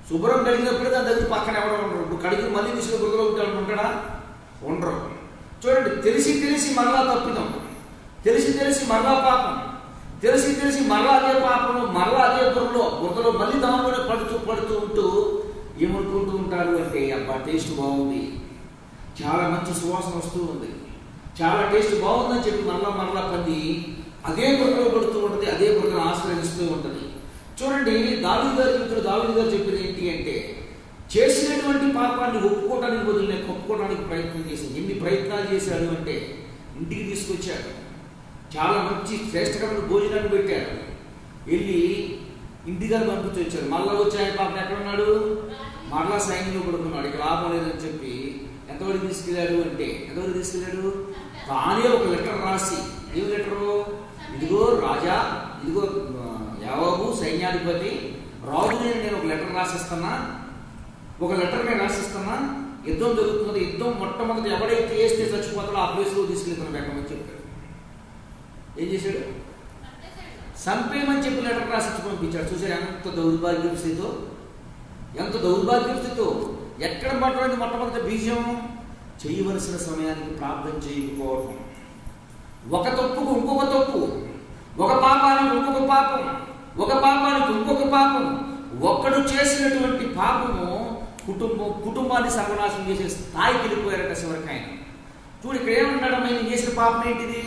శుభ్రం కడిగినప్పుడే దాని దగ్గర పక్కన ఎవడో ఉండరు. ఇప్పుడు కడిగి మళ్ళీ తీసుకుని బురదలో ఉంటాడా? ఉండరు. చూడండి, తెలిసి మరలా తప్పిదాం, తెలిసి మరలా పాపం, తెలిసి మరలా అదే పాపం, మరలా అదే బురదలో మళ్ళీ దానిలోనే పడుతూ ఉంటూ ఏమనుకుంటూ ఉంటాడు అంటే, అబ్బా టేస్ట్ బాగుంది, చాలా మంచి సువాసన వస్తూ ఉంది, చాలా టేస్ట్ బాగుందని చెప్పి మరలా పంది అదే బురదలో పడుతూ ఉంటుంది, అదే బురదను ఆశ్రయిస్తూ ఉంటుంది. చూడండి, దావీదు గారు చెప్పిన ఏంటి అంటే, చేసినటువంటి పాపాన్ని ఒప్పుకోవడానికి బదులు ఒప్పుకోవడానికి ప్రయత్నం చేశాడు. ఎన్ని ప్రయత్నాలు చేశాడు అంటే, ఇంటికి తీసుకొచ్చాడు, చాలా మంచి శ్రేష్టకరమైన భోజనాన్ని పెట్టాడు, వెళ్ళి ఇంటిగారు పంపించి వచ్చాడు. మళ్ళా వచ్చి ఆయన పాపం ఎక్కడున్నాడు? మరలా సైన్యంలో పడుకున్నాడు. ఇక లాభం లేదని చెప్పి ఎంతవరకు తీసుకెళ్ళాడు అంటే, తానే ఒక లెటర్ రాసి, ఏం లెటరు? ఇదిగో రాజా, ఇదిగో యావోబు సైన్యాధిపతి రాజు, నేను ఒక లెటర్ రాసిస్తున్నా, యుద్ధం జరుగుతున్నది, యుద్ధం మొట్టమొదటి ఎవడైతే వేస్తే చచ్చిపోతాడో ఆ ప్లేస్లో తీసుకెళ్తాను ఎక్కమని చెప్పాడు. ఏం చేశాడు? చంపేయమని చెప్పి లెటర్ రాసి పంపించాడు. చూసారు ఎంత దౌర్భాగ్యం స్థితితో. ఎక్కడ మాట్లాడింది మొట్టమొదటి బీజం? చేయవలసిన సమయానికి ప్రార్థన చేయకపోవడం. ఒక తప్పుకు ఇంకొక తప్పు, ఒక పాపానికి ఇంకొక పాపం, ఒక్కడు చేసినటువంటి పాపము కుటుంబాన్ని సర్వనాశనం చేసే స్థాయికి వెళ్ళిపోయారట చివరికి ఆయన. చూడు, ఇక్కడ ఏమన్నాడు? నేను చేసిన పాపం ఏంటిది?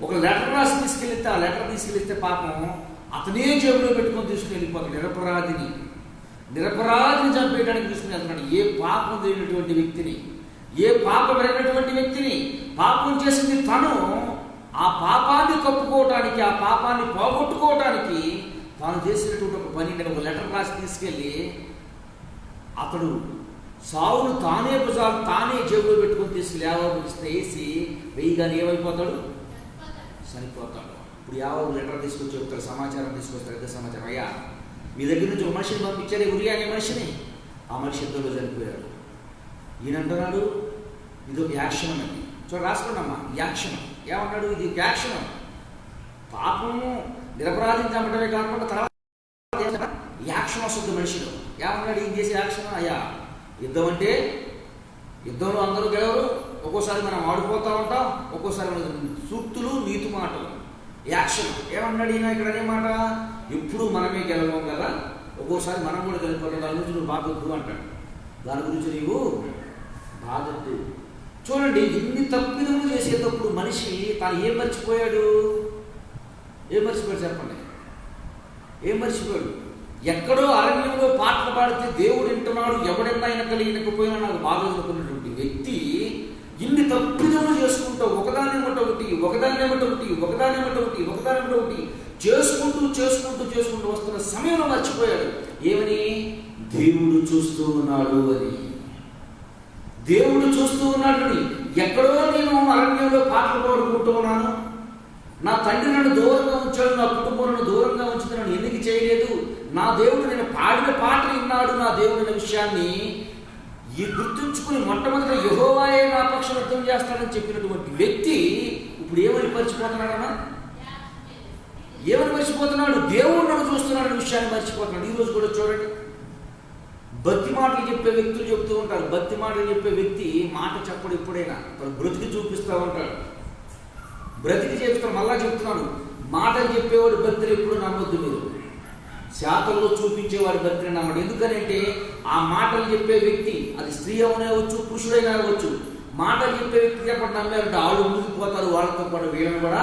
ఒక లెటర్ రాసి తీసుకెళ్తే, ఆ లెటర్ తీసుకెళ్తే పాపం అతనే జేబులో పెట్టుకొని తీసుకుని వెళ్ళిపోతాడు. నిరపరాధిని చంపేయడానికి తీసుకుని వెళ్తున్నాడు. ఏ పాపం లేనటువంటి వ్యక్తిని, ఏ పాపం లేనటువంటి వ్యక్తిని, పాపం చేసింది తను, ఆ పాపాన్ని కప్పుకోవటానికి, ఆ పాపాన్ని పోగొట్టుకోవటానికి తాను చేసినటువంటి ఒక పని, నేను ఒక లెటర్ రాసి తీసుకెళ్ళి అతడు సావును తానే జేబులో పెట్టుకొని తీసుకెళ్ళి యావోబు వేసి వెయ్యిగాని ఏమైపోతాడు? చనిపోతాడు. ఇప్పుడు యావోబు లెటర్ తీసుకొచ్చి చెప్తాడు, సమాచారం తీసుకొస్తాడు. పెద్ద సమాచారం, అయ్యా మీ దగ్గర నుంచి ఒక మనిషిని పంపించారు, ఉరియా అనే మనిషిని, ఆ మనిషి యుద్ధంలో చనిపోయాడు. ఈయన అంటున్నాడు ఇది ఒక యాక్షన్ అని. చూడ రాసుకోండమ్మా, యాక్షన్ ఏమన్నాడు? ఇది యాక్షన్. పాపము నిరపరాధిని చంపడమే కాకుండా తర్వాత యాక్షన్ వస్తుంది మనిషిలో. ఏమన్నాడు? ఏం చేసే యాక్షన్? అయ్యా యుద్ధంలో అందరూ గెలవరు, ఒక్కోసారి మనం ఆడిపోతూ ఉంటాం, ఒక్కోసారి మన సూక్తులు నీతి మాటలు యాక్షన్. ఏమన్నాడు ఈయన ఇక్కడ? అనే మాట, ఎప్పుడు మనమే గెలవం కదా, ఒక్కోసారి మనం కూడా గెలిపోతాం, దాని గురించి నువ్వు బాధొద్దు అంటాడు. దాని గురించి నీవు బాధొద్దు. చూడండి, ఇన్ని తప్పిదములు చేసేటప్పుడు మనిషి తాను ఏం మర్చిపోయాడు చెప్పండి? ఏం మర్చిపోయాడు? ఎక్కడో అరణ్యంలో పాటలు పాడితే దేవుడు వింటున్నాడు, ఎవడన్నా వినకపోయినా నాకు బాధ అనుకున్నటువంటి వ్యక్తి ఇన్ని తప్పిదములు చేసుకుంటూ ఒకదాని ఏమంటే ఒకటి చేసుకుంటూ వస్తున్న సమయంలో మర్చిపోయాడు. ఏమని? దేవుడు చూస్తూ ఉన్నాడు అని. ఎక్కడో నేను అరణ్యంలో పాటలు పాడుకుంటూ ఉన్నాను, నా తండ్రి నన్ను దూరంగా ఉంచాడు, నా కుటుంబం నన్ను దూరంగా ఉంచింది, నన్ను ఎందుకు చేయలేదు, నా దేవుడు నేను పాడిన పాట విన్నాడు, నా దేవుడు అనే విషయాన్ని ఈ గుర్తుంచుకుని మొట్టమొదటి యెహోవాయే నా పక్షం యుద్ధం చేస్తాడని చెప్పినటువంటి వ్యక్తి ఇప్పుడు ఏమని మర్చిపోతున్నాడన్నా? దేవుడు నన్ను చూస్తున్నాడనే విషయాన్ని మర్చిపోతున్నాడు. ఈరోజు కూడా చూడండి, భక్తి మాటలు చెప్పే వ్యక్తులు చెప్తూ ఉంటారు. భక్తి మాటలు చెప్పే వ్యక్తి మాట చెప్పడు, ఎప్పుడైనా బ్రతికి చూపిస్తూ ఉంటాడు, బ్రతికి చెప్తాడు. మళ్ళా చెప్తున్నాను, మాటలు చెప్పేవాడు భక్తులు ఎప్పుడు నమ్మొద్దు మీరు, శాతల్లో చూపించేవాడి భక్తిని నమ్మడు. ఎందుకనంటే ఆ మాటలు చెప్పే వ్యక్తి, అది స్త్రీ అవనేవచ్చు, పురుషుడైనా అవ్వచ్చు, మాటలు చెప్పే వ్యక్తి చెప్పడం నమ్మారంటే వాళ్ళు మునిగిపోతారు, వాళ్ళతో పాటు వీళ్ళని కూడా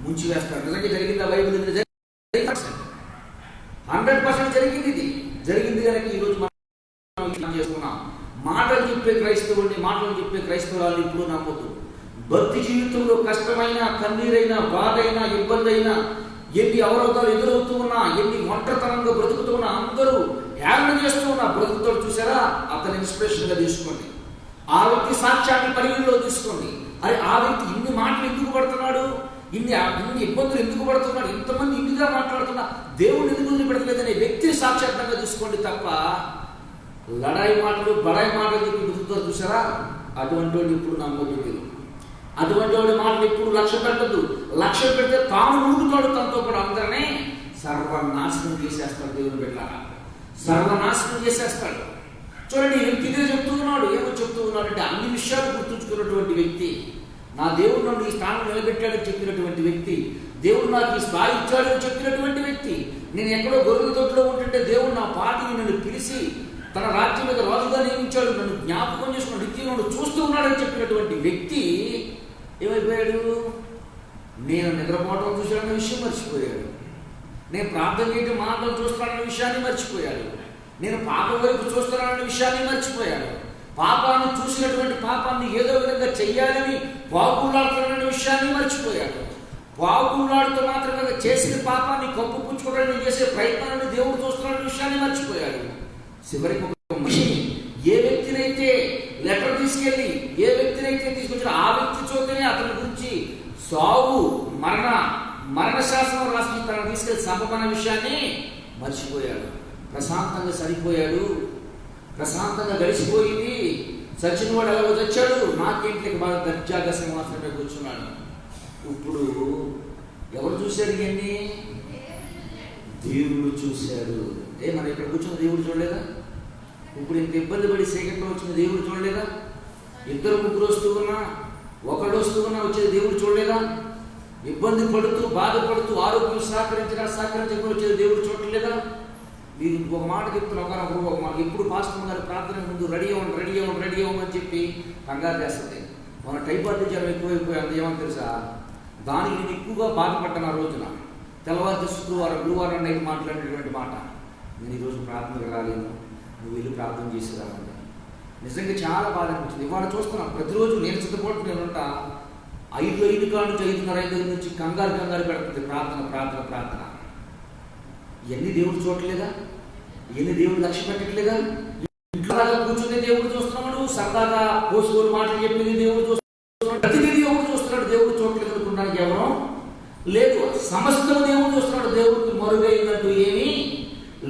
ముంచి వేస్తారు. నిజంగా జరిగింది, బైబిల్ 100% జరిగింది కనుక ఈరోజు మనం చేసుకున్నాం. మాటలు చెప్పే క్రైస్తవులు ఇప్పుడు నమ్మొద్దు. భక్తి జీవితంలో కష్టమైన, కన్నీరైనా, బాధైనా, ఇబ్బంది అయినా, ఎన్ని అవరోధాలు ఎదురవుతూ ఉన్నా, ఎన్ని ఒంటరితనంగా బ్రతుకుతూ ఉన్నా, అందరూ హేళన చేస్తూ ఉన్నా బ్రతుకుతాడు. చూసారా? అతని ఇన్స్పిరేషన్గా తీసుకోండి. ఆ వ్యక్తి సాక్ష్యాన్ని పరిగణలో తీసుకోండి. అరే ఆ వ్యక్తి ఇన్ని మాటలు ఎందుకు పడుతున్నాడు, ఇన్ని ఇబ్బందులు ఎందుకు పడుతున్నాడు, ఇంతమంది ఇన్నిగా మాట్లాడుతున్నా దేవుడిని ఎందుకు వదిలిపెడతలేదనే వ్యక్తిని సాక్షాత్తంగా తీసుకోండి తప్ప లడాయి మాటలు బడాయి మాటలు చెప్పి బతుకుతారు చూసారా, అటువంటి వాడు ఇప్పుడు నమ్మొద్దు. అటువంటి వాడి మాటలు ఇప్పుడు లక్ష్య పెట్టద్దు. లక్ష్య పెడితే తాను మునుగుతాడు, తనతో కూడా అందరినీ సర్వనాశనం చేసేస్తాడు. దేవుని పెట్టారా, సర్వనాశనం చేసేస్తాడు. చూడండి, ఇదే చెప్తూ ఉన్నాడు. ఏమో చెప్తూ ఉన్నాడు అంటే అన్ని విషయాలు గుర్తుంచుకున్నటువంటి వ్యక్తి, నా దేవుడు నన్ను ఈ స్థానం నిలబెట్టాడని చెప్పినటువంటి వ్యక్తి, దేవుడు నాకు ఈ స్థాయి ఇచ్చాడని చెప్పినటువంటి వ్యక్తి, నేను ఎక్కడో గొర్రెల తొట్టులో ఉంటుంటే దేవుడు నా పాటిని నన్ను పిలిచి తన రాజ్యం మీద రాజుగా నియమించాడు, నన్ను జ్ఞాపకం చేసుకున్న నిత్యం చూస్తూ ఉన్నాడని చెప్పినటువంటి వ్యక్తి ఏమైపోయాడు? నేను నిద్రపోవడం చూశాడన్న విషయం మర్చిపోయాడు. నేను ప్రార్థన చేయడం మాటలు చూస్తున్నాడన్న విషయాన్ని మర్చిపోయాడు. నేను పాపం వైపు చూస్తున్నానన్న విషయాన్ని మర్చిపోయాడు. పాపాన్ని చూసినటువంటి పాపాన్ని ఏదో విధంగా చెయ్యాలని బాగులాడుతున్న విషయాన్ని మర్చిపోయాడు. బాగులాడుతూ మాత్రమే చేసిన పాపాన్ని కప్పుపుచ్చుకోవడానికి చేసే ప్రయత్నాన్ని దేవుడు చూస్తున్న విషయాన్ని మర్చిపోయాడు. చివరికి ఒక మనిషిని ఏ వ్యక్తినైతే లెటర్ తీసుకెళ్ళి ఏ వ్యక్తినైతే తీసుకొచ్చారో ఆ వ్యక్తి చూస్తేనే అతని గురించి సావు మరణ శాసనం రాసి తనను తీసుకెళ్ళి సంపన్న విషయాన్ని మర్చిపోయాడు. ప్రశాంతంగా సరిపోయాడు, ప్రశాంతంగా గడిచిపోయింది. చచ్చిన వాడు ఎలాగో చచ్చాడు, నాకేంటికి బాగా దర్జాగా సింహాసనం మీద కూర్చున్నాడు. ఇప్పుడు ఎవరు చూశాడు? ఇవన్నీ దేవుడు చూశాడు. మనం ఇక్కడ కూర్చున్న దేవుడు చూడలేదా? ఇప్పుడు ఇంత ఇబ్బంది పడి సేకట్లో వచ్చిన దేవుడు చూడలేదా? ఇద్దరు ముగ్గురు వస్తూ ఉన్నా, ఒకడు వస్తూ ఉన్నా వచ్చేది దేవుడు చూడలేదా? ఇబ్బంది పడుతూ బాధపడుతూ ఆరోగ్యం సహకరించకుండా వచ్చేది దేవుడు చూడలేదా? మీరు ఒక మాట చెప్తున్నా, ఒకరొకరు ఒక మాట. ఎప్పుడు పాస్టర్ గారు ప్రార్థన ముందు రెడీ అవ్వమని చెప్పి కంగారు చేస్తుంది. మన టైఫాయిడ్ జ్వరం ఎక్కువైపోయింది. ఏమని తెలుసా? దానికి నేను ఎక్కువగా బాధపడ్డాను ఆ రోజున. తెల్లవారు గురువారం నైట్ మాట్లాడినటువంటి మాట, నేను ఈరోజు ప్రార్థనకు రాలేను, నువ్వు వెళ్ళి ప్రార్థన చేసి రావాలి. నిజంగా చాలా బాధ అనిపించింది. ఇవాళ చూస్తున్నాను ప్రతిరోజు నేను సిద్ధపోటు నేను ఉంటా 5 కాడ నుంచి 5:30 నుంచి కంగారు పెడుతుంది ప్రార్థన. ఇవన్నీ దేవుడు చూడలేదా? ఇవన్నీ దేవుడు లక్ష్య పెట్టట్లేదా? ఇంట్లో కూర్చునే దేవుడు చూస్తున్నాడు, సరదాగా పోసుకోలు మాటలు చెప్పింది దేవుడు చూస్తున్నాడు, ప్రతిదీ దేవుడు చూస్తున్నాడు. దేవుడు చూడలేదు అనుకున్నానికి ఎవరో లేదు. సమస్తం దేవుడు చూస్తున్నాడు. దేవుడికి మరుగైనట్టు ఏమీ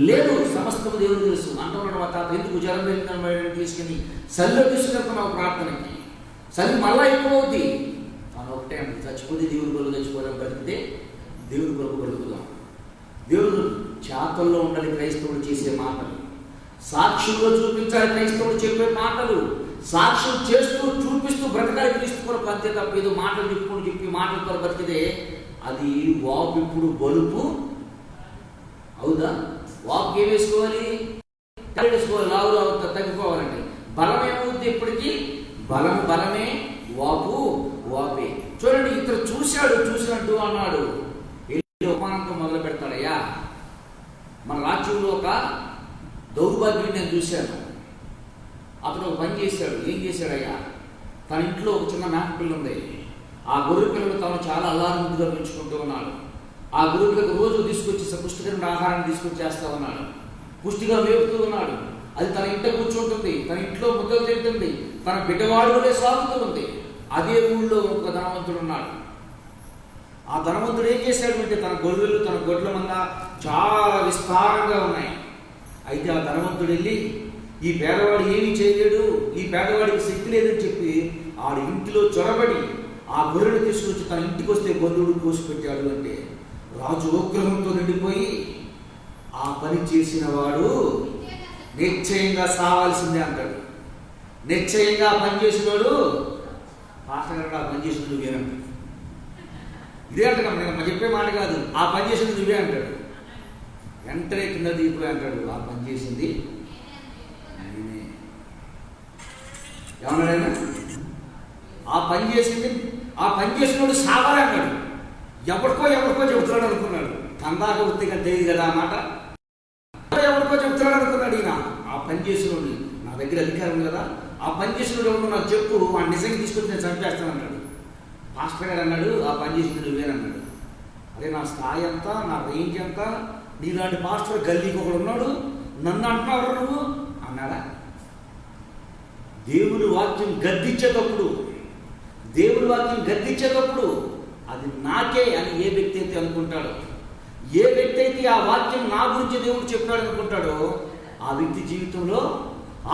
లేదు. సమస్తం దేవుడు తెలుసు. అంటున్నాడు మా తాత, ఎందుకు జ్వరం వెళ్ళిన తీసుకుని చలిలో తీసుకెళ్తున్నావు ప్రార్థనకి, చలి మళ్ళా ఎక్కువ అవుద్ది. మనం ఒకటే చచ్చిపోతే దేవుడి కొరకు చచ్చిపోదాం, బతికితే దేవుడి కొరకు బతుకుదాం. దేవుడు చేతల్లో ఉండాలి క్రైస్తవుడు చేసే మాటలు, సాక్ష్యంలో చూపించాలి క్రైస్తవుడు చెప్పే మాటలు, సాక్ష్యం చేస్తూ చూపిస్తూ బ్రతకాలి క్రీస్తు కొరకు. అంతే తప్ప ఏదో మాటలు చెప్పి మాటలతో బతికితే అది వాపు ఇప్పుడు బలుపు అవుదా? వాపు ఏం వేసుకోవాలి? వేసుకోవాలి. లావు తగ్గిపోవాలండి. బలం ఏమవుద్ది? ఇప్పటికీ బలమే, వాపే. చూడండి, ఇతను చూసినట్టు అన్నాడు. ఉపమానంతో మొదలు పెడతాడయ్యా. మన రాజ్యంలో ఒక దౌర్భాగ్యం నేను చూశాను. అతను ఒక పని చేశాడు. ఏం చేశాడయ్యా? తన ఇంట్లో ఒక చిన్న మేక పిల్ల ఉంది. ఆ గొర్రె పిల్లలు తాను చాలా అల్లారముద్దుగా పెంచుకుంటూ ఉన్నాడు. ఆ గొర్రె పిల్లకు రోజు తీసుకొచ్చి పుష్టికరమైన ఆహారాన్ని తీసుకొచ్చేస్తా ఉన్నాడు. పుష్టిగా మేపుతూ ఉన్నాడు. అది తన ఇంట కూర్చుంటుంది, తన ఇంట్లో ముద్దలు తింటుంది, తన బిడ్డవాడులే సాగుతూ ఉంది. అదే ఊళ్ళో ఒక ధనవంతుడు ఉన్నాడు. ఆ ధనవంతుడు ఏం చేశాడు అంటే తన గొర్రెలు తన గొడ్ల మంద చాలా విస్తారంగా ఉన్నాయి. అయితే ఆ ధనవంతుడు వెళ్ళి ఈ పేదవాడు ఏమీ చేయలేడు, ఈ పేదవాడికి శక్తి లేదని చెప్పి ఆడి ఇంటిలో చొరబడి ఆ గొర్రెలు తీసుకొచ్చి తన ఇంటికి వస్తే బంధువుడు కోసిపెట్టాడు. అంటే రాజు ఉగ్రహంతో నిండిపోయి ఆ పని చేసిన వాడు నిశ్చయంగా సావాల్సిందే అంటాడు. నిశ్చయంగా పనిచేసినవాడు పాస్టర్ ఆ పనిచేసిన నువ్వేనంటాడు. ఇదే అంటాడు, నేను చెప్పే మాట కాదు, ఆ పని చేసింది నువ్వే అంటాడు. వెంటనే కింద దిగిపోయి అంటాడు, ఆ పని చేసింది నేనే. ఏమన్నాడైనా? ఆ పని చేసినోడు సావాలి అన్నాడు. ఎవరికో చెబుతున్నాడు అనుకున్నాడు. కందాక వృత్తిగా తెలియదు కదా ఆ మాట. ఎవరికో చెప్తున్నాడు అనుకున్నాడు ఈయన. ఆ పని చేసినోడు, నా దగ్గర అధికారం కదా, ఆ పని చేసినోడు ఎవరు నాకు చెప్పు, ఆ నిజంగా తీసుకొచ్చి నేను చంపేస్తాను అన్నాడు. మాస్టర్ గారు అన్నాడు, ఆ పని చేసింది నువ్వేనన్నాడు. అదే నా స్థాయి అంతా, నా రేంజ్ అంతా, నీలాంటి మాస్టర్ గల్లీకి ఒకడు ఉన్నాడు, నన్ను అంటున్నావు నువ్వు అన్నాడా? దేవుడు వాక్యం గద్దించేటప్పుడు, దేవుడి వాక్యం గద్దించేటప్పుడు అది నాకే అని ఏ వ్యక్తి అయితే అనుకుంటాడో, ఏ వ్యక్తి అయితే ఆ వాక్యం నా గురించి దేవుడు చెప్పాడు అనుకుంటాడో, ఆ వ్యక్తి జీవితంలో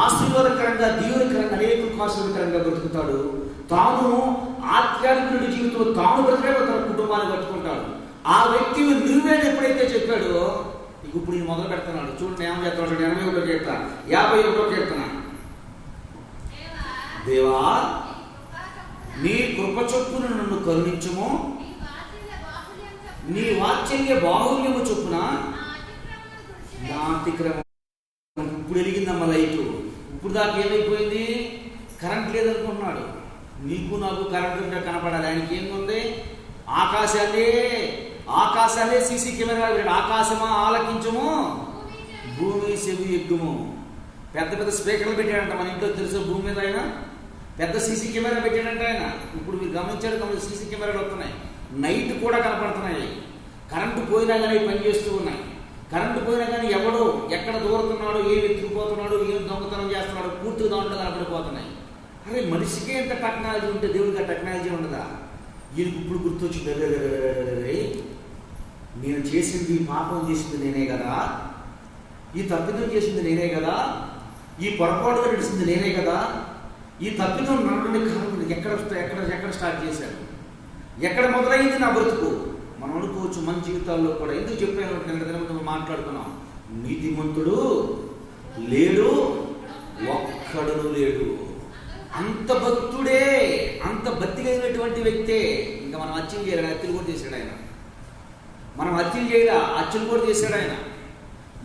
ఆశీర్వాదకరంగా, దీవెనకరంగా, అనేకులకు ఆశీర్వాదకరంగా బ్రతుకుతాడు. తాను ఆధ్యాత్మికుడి జీవితంలో తాను బ్రతికే తన కుటుంబాన్ని కట్టుకుంటాడు. ఆ వ్యక్తి నువ్వేని ఎప్పుడైతే చెప్పాడో, ఇప్పుడు నేను మొదలు పెడుతున్నాడు. చూడండి ఏమని చెప్తాడు, 81 కీర్తన 51 కీర్తన. దేవా నీ కృప చొప్పున నన్ను కరుణించుము, నీ వాత్సల్య బాహుల్యము చొప్పున నా అతిక్రమం. ఇప్పుడు వెలిగిందమ్మ లైటు. ఇప్పుడు దాకా ఏమైపోయింది? కరెంట్ లేదనుకుంటున్నాడు. నీకు నాకు కరెంట్ ఉంటే కనపడాలి. ఆయనకి ఏముంది? ఆకాశాలే సీసీ కెమెరా. ఆకాశమా ఆలకించము, భూమి చెవి ఎగ్గుము. పెద్ద పెద్ద స్పీకర్లు పెట్టాడంట మన ఇంట్లో, తెలుసు. భూమి మీద ఆయన పెద్ద సీసీ కెమెరా పెట్టాడంట ఆయన. ఇప్పుడు మీరు గమనించారు, సీసీ కెమెరాలు వస్తున్నాయి, నైట్ కూడా కనపడుతున్నాయి. కరెంటు పోయినా కానీ పనిచేస్తూ ఉన్నాయి. కరెంటు పోయినా కానీ ఎవడో ఎక్కడ దూరుతున్నాడో, ఏం ఎత్తుకుపోతున్నాడో, ఏం దొంగతనం చేస్తున్నాడో పూర్తిగా దాంట్లో కనపడిపోతున్నాయి. అరే మనిషికే ఎంత టెక్నాలజీ ఉంటే దేవుడికి ఆ టెక్నాలజీ ఉండదా? ఈయనకు ఇప్పుడు గుర్తొచ్చింది, నేను చేసింది, పాపం చేసింది నేనే కదా, ఈ తప్పిదం చేసింది నేనే కదా, ఈ పొరపాటుగా నడిచింది నేనే కదా, ఈ తప్పిదం నన్ను కారణం ఎక్కడ స్టార్ట్ చేశాను, ఎక్కడ మొదలైంది నా బ్రతుకు. మనం అనుకోవచ్చు మన జీవితాల్లో కూడా. ఎందుకు చెప్పాను? నిన్న మాట్లాడుకున్నాం. నీతిమంతుడు లేడు, ఒక్కడును లేడు. అంత భక్తుడే, అంత భక్తి కలిగినటువంటి వ్యక్తే. ఇంకా మనం హత్యలు చేయాలి, హత్యలు కూడా చేశాడు ఆయన. మనం హత్యలు చేయాలి, హత్యలు కూడా చేశాడు ఆయన.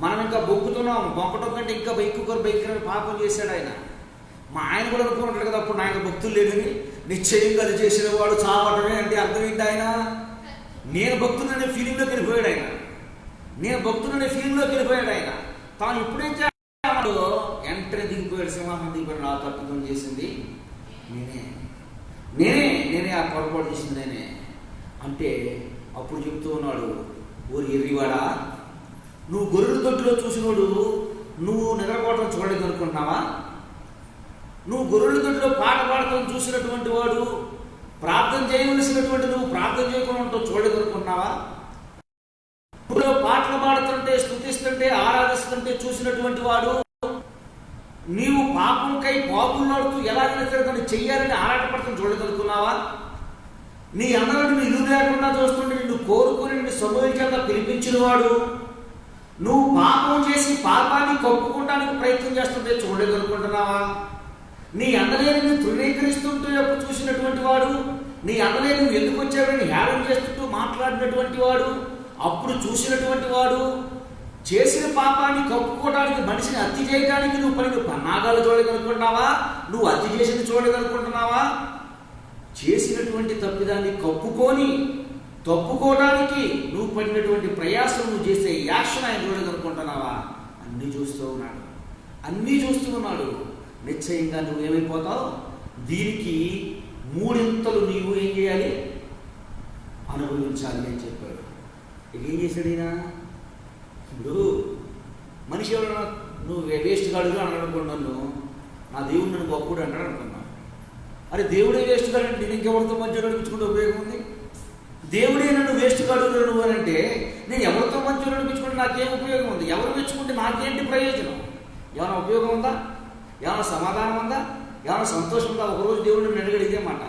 మనం ఇంకా బొక్కుతున్నాం, బొక్కటం కంటే ఇంకా బైక్ పాపం చేశాడు ఆయన. మా ఆయన కూడా అనుకుంటాడు కదా అప్పుడు ఆయన భక్తులు లేదని. నిశ్చయంగా అది చేసిన వాడు చావటమే అంటే అర్థం ఏంటి? ఆయన నేను భక్తులనే ఫీలింగ్లోకి వెళ్ళిపోయాడు ఆయన. ఆయన తాను ఇప్పుడేం చేస్తాడు? వెంటనే దిగిపోయాడు, సింహాసనం దిగిపోయాడు. నా తప్పిదం చేసింది నేనే ఆ పొరపాటు చేసింది నేనే అంటే అప్పుడు చెప్తూ ఉన్నాడు, ఓరి ఎర్రివాడా, నువ్వు గొర్రెల దొడ్డిలో చూసినోడు నువ్వు నిద్రపోవటం చూడలేదు అనుకుంటున్నావా? నువ్వు గొర్రెల దొడ్డిలో పాట పాడటం చూసినటువంటి వాడు, ప్రార్థన చేయవలసినటువంటి నువ్వు ప్రార్థన చేయకుండా ఉంటావు చూడలేదు అనుకుంటున్నావా? ఇప్పుడు పాటలు పాడుతుంటే, స్తుతిస్తుంటే, ఆరాధిస్తుంటే చూసినటువంటి వాడు, నీవు పాపంకై పాపులాడుతూ ఎలాగైనా దాన్ని చెయ్యాలని ఆరాటపడతాం చూడలేదు అనుకున్నావా? నీ అందరూ నీ ఇల్లు లేకుండా చూస్తుంటే నిన్ను కోరుకుని నిన్ను సమూహం చేత పిలిపించిన వాడు, నువ్వు పాపం చేసి పాపాన్ని కప్పుకోవడానికి ప్రయత్నం చేస్తుంటే చూడలేదు అనుకుంటున్నావా? నీ అందరే నిన్ను తృణీకరిస్తుంటూ ఎప్పుడు చూసినటువంటి వాడు, నీ అందరే నువ్వు ఎందుకు వచ్చావని హేళన చేస్తుంటూ మాట్లాడినటువంటి వాడు, అప్పుడు చూసినటువంటి వాడు, చేసిన పాపాన్ని కప్పుకోవడానికి, మనిషిని హత్య చేయడానికి నువ్వు పని పన్నాగాలు చూడగలుగుతున్నావా? నువ్వు హత్య చేసింది చూడగలుగుతున్నావా? చేసినటువంటి తప్పిదాన్ని తప్పుకోవడానికి నువ్వు పడినటువంటి ప్రయాసం, నువ్వు చేసే యాక్షన్ ఆయన చూడగలుగుతున్నావా? అన్నీ చూస్తూ ఉన్నాడు. నిశ్చయంగా నువ్వేమైపోతావు? దీనికి 3 నీవు ఏం చేయాలి? అనుభవించాలి అని చెప్పాడు. ఏం చేశాడు ఈయన? ఇప్పుడు మనిషి ఎవరన్నా నువ్వు వేస్ట్ గాడుగా అన్నాడు అనుకోండి, నన్ను నా దేవుడు నన్ను గొప్పడు అంటాడు అనుకున్నా. అరే దేవుడే వేస్ట్ గాడు అంటే నేను ఇంకెవరితో మధ్య నడిపించుకుంటే ఉపయోగం ఉంది? దేవుడే నన్ను వేస్ట్ గాడు నువ్వు అని అంటే నేను ఎవరితో మధ్య నడిపించుకుంటే నాకేం ఉపయోగం ఉంది? ఎవరు మెచ్చుకుంటే నాకేంటి ప్రయోజనం? ఏమైనా ఉపయోగం ఉందా? ఏమైనా సమాధానం ఉందా? ఏమైనా సంతోషం ఉందా? ఒకరోజు దేవుడు నన్ను అడిగాడు ఇదే మాట.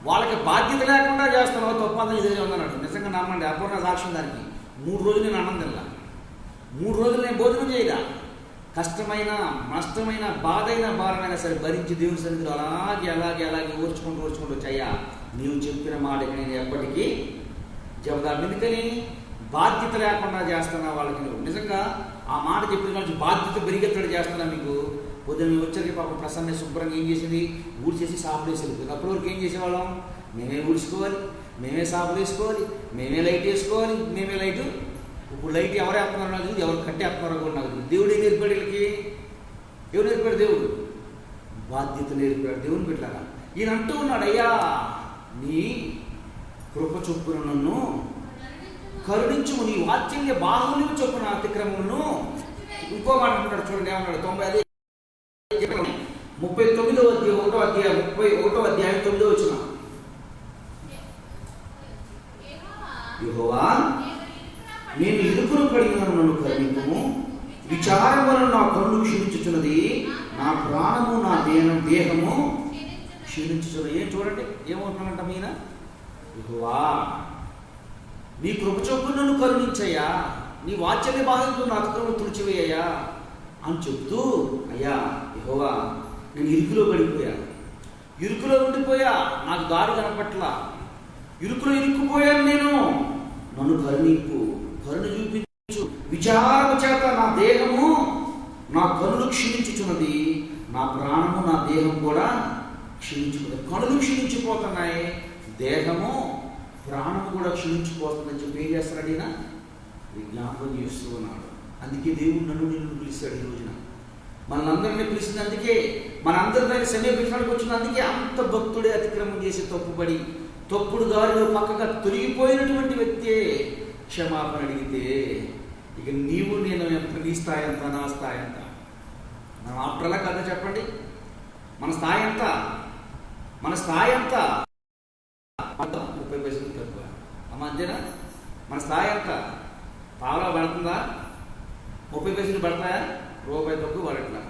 వాళ్ళకి బాధ్యత లేకుండా చేస్తున్నావు, తప్పంతా ఇదే ఉందన్నాడు. నిజంగా నమ్మండి, అపూర్ణ సాక్ష్యం దానికి. 3 రోజులు నేను అన్నం తినలా, 3 రోజులు నేను భోజనం చేయదా. కష్టమైన, నష్టమైన, బాధైన, భారమైనా సరే భరించి దేవుని సన్నిధిలో అలాగే ఓర్చుకుంటూ వచ్చాయా, నీవు చెప్పిన మాటకి నేను ఎప్పటికీ జవాబు. ఎందుకని? బాధ్యత లేకుండా చేస్తున్నా వాళ్ళకి. నువ్వు నిజంగా ఆ మాట చెప్పిన కానీ బాధ్యత పెరిగెత్తడు చేస్తున్నా. మీకు పొద్దున్న వచ్చరికి పాపం ప్రసన్న శుభ్రంగా ఏం చేసింది? ఊడ్చేసి సాపులు వేసేది. అప్పటి వరకు ఏం చేసేవాళ్ళం? మేమే ఊడ్చుకోవాలి, మేమే సాపులు వేసుకోవాలి, మేమే లైట్ వేసుకోవాలి, మేమే లైటు. ఇప్పుడు లైట్ ఎవరు వేస్తున్నారో నాకు తెలియదు, ఎవరు కట్టేస్తున్నారో కూడా నాకు తెలియదు. దేవుడు ఏం నేర్పాడు వీళ్ళకి? ఎవరు నేర్పాడు? దేవుడు బాధ్యత నేర్పాడు. దేవుని పెట్టారా? ఈయన అంటూ ఉన్నాడు, అయ్యా నీ కృప చొప్పున నన్ను కరుణించుము, నీ వాత్సల్య బాహుల్యము చొప్పున అతిక్రమమును. ఇంకో మాట అంటున్నాడు చూడండి, ఏమన్నాడు? 39వ నేను ఇరుకును పడినాను, నన్ను కరుణింపుము. విచారం వలన నా కన్ను క్షీణించుచున్నది, నా ప్రాణము నా దేహము క్షీణించుచున్నది. ఏం చూడండి, ఏమవుతున్నానంట మీన, యెహోవా నీ కృప చొప్పున నన్ను కరుణించయ్యా, నీ వాత్సల్య బాధతో నా అతిక్రమం తుడిచివేయ్యా అని చెప్తూ, అయ్యా యెహోవా నేను ఇరుకులో పడిపోయా, ఇరుకులో ఉండిపోయా, నాకు దారి కనపట్ల, ఇరుకులో ఇరుక్కుపోయాను నేను, నన్ను కరుణింపు, కరుణ చూపించు. విచారము చేత నా దేహము నా కనులు క్షీణించుచున్నది, నా ప్రాణము నా దేహం కూడా క్షీణించుకున్నది. కనులు క్షీణించిపోతున్నాయి, దేహము ప్రాణము కూడా క్షీణించిపోతుందని చెప్పి ఏం చేస్తాడు ఈయన, విజ్ఞాపన చేస్తూ ఉన్నాడు. అందుకే దేవుడు నన్ను నిన్ను పిలిచాడు. ఈ రోజున మనందరినీ పిలిచింది అందుకే, మనందరి దగ్గర సమీపించడానికి వచ్చింది అందుకే. అంత భక్తుడే అతిక్రమం చేసి తప్పుపడి తప్పుడు దారిలో పక్కగా తొలగిపోయినటువంటి వ్యక్తే క్షమాపణ అడిగితే, ఇక నీవు నేను ఎంత, నీ స్థాయి ఎంత, నా స్థాయి ఎంత, మనం ఆఫ్టర్లా కదా చెప్పండి, మన స్థాయి ఎంత, మన స్థాయి ఎంత, 30 పైసలు తక్కువ అమ్మ అంతేనా, మన స్థాయి ఎంత, పావలా పడుతుందా, 30 పైసలు పడతాయా, రూపాయి తక్కువ పడట్లా.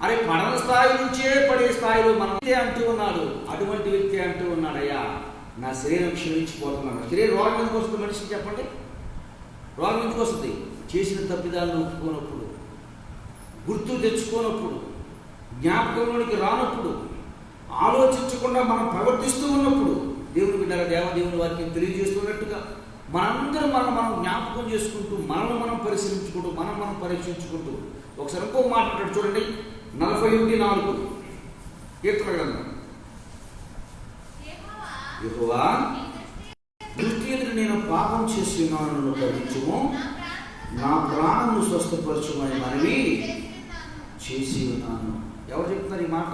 అరే పడని స్థాయి నుంచే పడే స్థాయిలో మనం అంటూ ఉన్నాడు, అటువంటి వ్యక్తి అంటూ ఉన్నాడు, అయ్యా నా శరీరం క్షీణించిపోతున్నాడు. శరీరం రోగం ఎందుకు వస్తుంది మనిషికి చెప్పండి, రోగం ఎందుకు వస్తుంది, చేసిన తప్పిదాలను ఒప్పుకోనప్పుడు, గుర్తు తెచ్చుకోనప్పుడు, జ్ఞాపకంలోనికి రానప్పుడు, ఆలోచించకుండా మనం ప్రవర్తిస్తూ ఉన్నప్పుడు, దేవుని బిడ్డల దేవదేవుని వారికి తెలియజేస్తున్నట్టుగా మనందరం మనం జ్ఞాపకం చేసుకుంటూ, మనం పరిశీలించుకుంటూ, మనం పరీక్షించుకుంటూ, ఒకసారి ఇంకో మాట అంటాడు చూడండి, 41:4 కీర్తన గ్రంథం, యెహోవా దృష్టి ఎదురు నేను పాపం చేసి ఉన్నాను, నన్ను కరుణించుము, నా ప్రాణమును స్వస్థపరచుమని మనవి చేసి ఉన్నాను. ఎవరు చెప్తున్నారు ఈ మాట,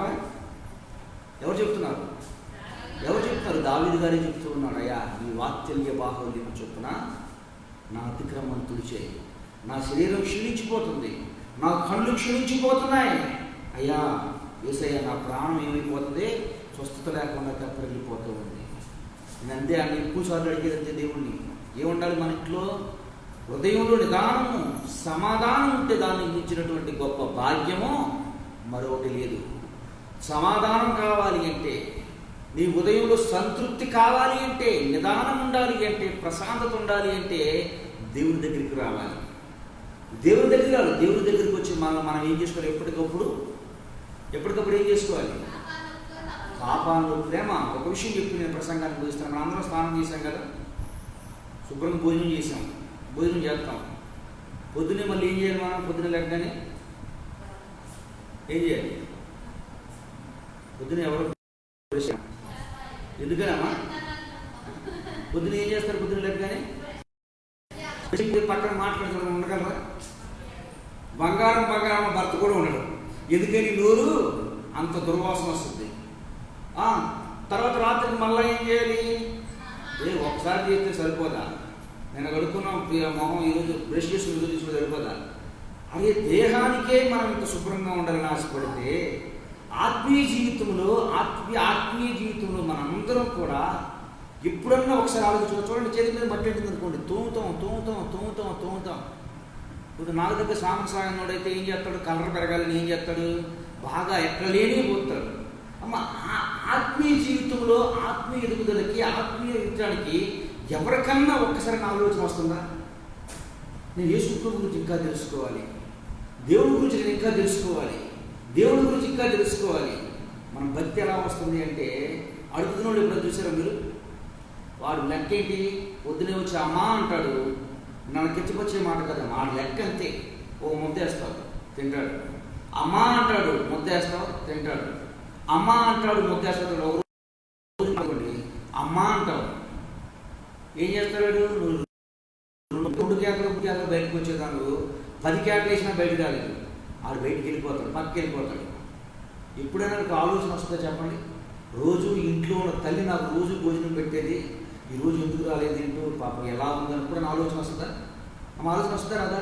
ఎవరు చెప్తున్నారు, దావీదు గారే చెప్తూ ఉన్నాడు, అయ్యా నీ వాత్సల్య బాహుల్యం చొప్పున నా అతిక్రమం తుడిచేయి, నా శరీరం క్షీణించిపోతుంది, నా కళ్ళు క్షీణించిపోతున్నాయి, అయ్యా యేసయ్య నా ప్రాణం ఏమైపోతుంది, స్వస్థత లేకుండా కప్పరిల్లిపోతూ ఉంది. నేను అంతే అని ఎక్కువసార్లు అడిగేదంతే దేవుణ్ణి, ఏముండాలి మన ఇంట్లో, హృదయంలో నిదానము సమాధానం ఉంటే దాన్ని మించినటువంటి గొప్ప భాగ్యము మరొకటి లేదు. సమాధానం కావాలి అంటే, నీ ఉదయంలో సంతృప్తి కావాలి అంటే, నిదానం ఉండాలి అంటే, ప్రశాంతత ఉండాలి అంటే దేవుని దగ్గరికి రావాలి. దేవుని దగ్గరికి వచ్చి మనం ఏం చేసుకోవాలి, ఎప్పటికప్పుడు ఏం చేసుకోవాలి, పాపాలు ప్రేమ. ఒక విషయం చెప్పి నేను ప్రసంగాన్ని ముగిస్తాను. మనం అందరం స్నానం చేశాం కదా, శుభ్రంగా భోజనం చేస్తాం, పొద్దున్నే మళ్ళీ ఏం చేయాలి, మనం పొద్దున లేకగానే ఏం చేయాలి, పొద్దున ఎవరు ఎందుకనమ్మా పొద్దున ఏం చేస్తారు, పొద్దున లేకగానే పక్కన మాట్లాడుతూ ఉండగలరా, బంగారం భర్త కూడా ఉండడు, ఎందుకని నోరు అంత దుర్వాసన వస్తుంది. తర్వాత రాత్రికి మళ్ళీ ఏం చేయాలి, ఒకసారి చేస్తే సరిపోదా, నేను కడుక్కున్నాం మొహం ఈరోజు బ్రష్ చేసుకుని తీసుకుంటే సరిపోదా, అదే దేహానికే మనం ఇంత శుభ్రంగా ఉండాలని ఆశపడితే ఆత్మీయ జీవితంలో మనందరం కూడా ఎప్పుడన్నా ఒకసారి ఆలోచించుకో. చూడండి, చేతి మీద మట్టి ఉంటుంది అనుకోండి, తోముతాం. ఇప్పుడు నాకు దగ్గర సాంప్రదాయనోడైతే ఏం చేస్తాడు, కలర్ పెరగాలని ఏం చేస్తాడు, బాగా ఎక్కలేని పోతాడు. అమ్మ ఆత్మీయ జీవితంలో ఆత్మీయ ఎదుగుదలకి, ఆత్మీయ యుద్ధానికి ఎవరికన్నా ఒక్కసారి నా ఆలోచన వస్తుందా, నేను యేసు గురించి ఇంకా తెలుసుకోవాలి, దేవుడి గురించి నేను ఇంకా తెలుసుకోవాలి, దేవుడి గురించి ఇంకా తెలుసుకోవాలి. మన భక్తి ఎలా వస్తుంది అంటే, అడుగుతున్నోళ్ళు ఎప్పుడో చూసారా మీరు, వాడు లెక్క ఏంటి, పొద్దునే వచ్చి అమ్మా అంటాడు, నన్ను కిచ్చపచ్చే మాట కదా, ఆ లెక్క అంతే, ఓ ముద్దేస్తావు తింటాడు, అమ్మా అంటాడు ముద్దేస్తావు తింటాడు, అమ్మా అంటాడు ముద్దేస్తాడు, ఒక రోజు అమ్మా అంటావు, ఏం చేస్తాడు, నువ్వు 2 కేకలు బయటకు వచ్చేదాను 10 కేకలు వేసినా బయటకు రాలేదు, ఆడు బయటికి వెళ్ళిపోతాడు, పక్కకి వెళ్ళిపోతాడు. ఎప్పుడైనా నాకు ఆలోచన వస్తుందో చెప్పండి, రోజు ఇంట్లో ఉన్న తల్లి నాకు రోజు భోజనం పెట్టేది, ఈరోజు ఎందుకు రాలేదు ఏంటో పాపం ఎలా ఉందని కూడా నా ఆలోచన వస్తుందా, ఆలోచన వస్తుందా రాదా,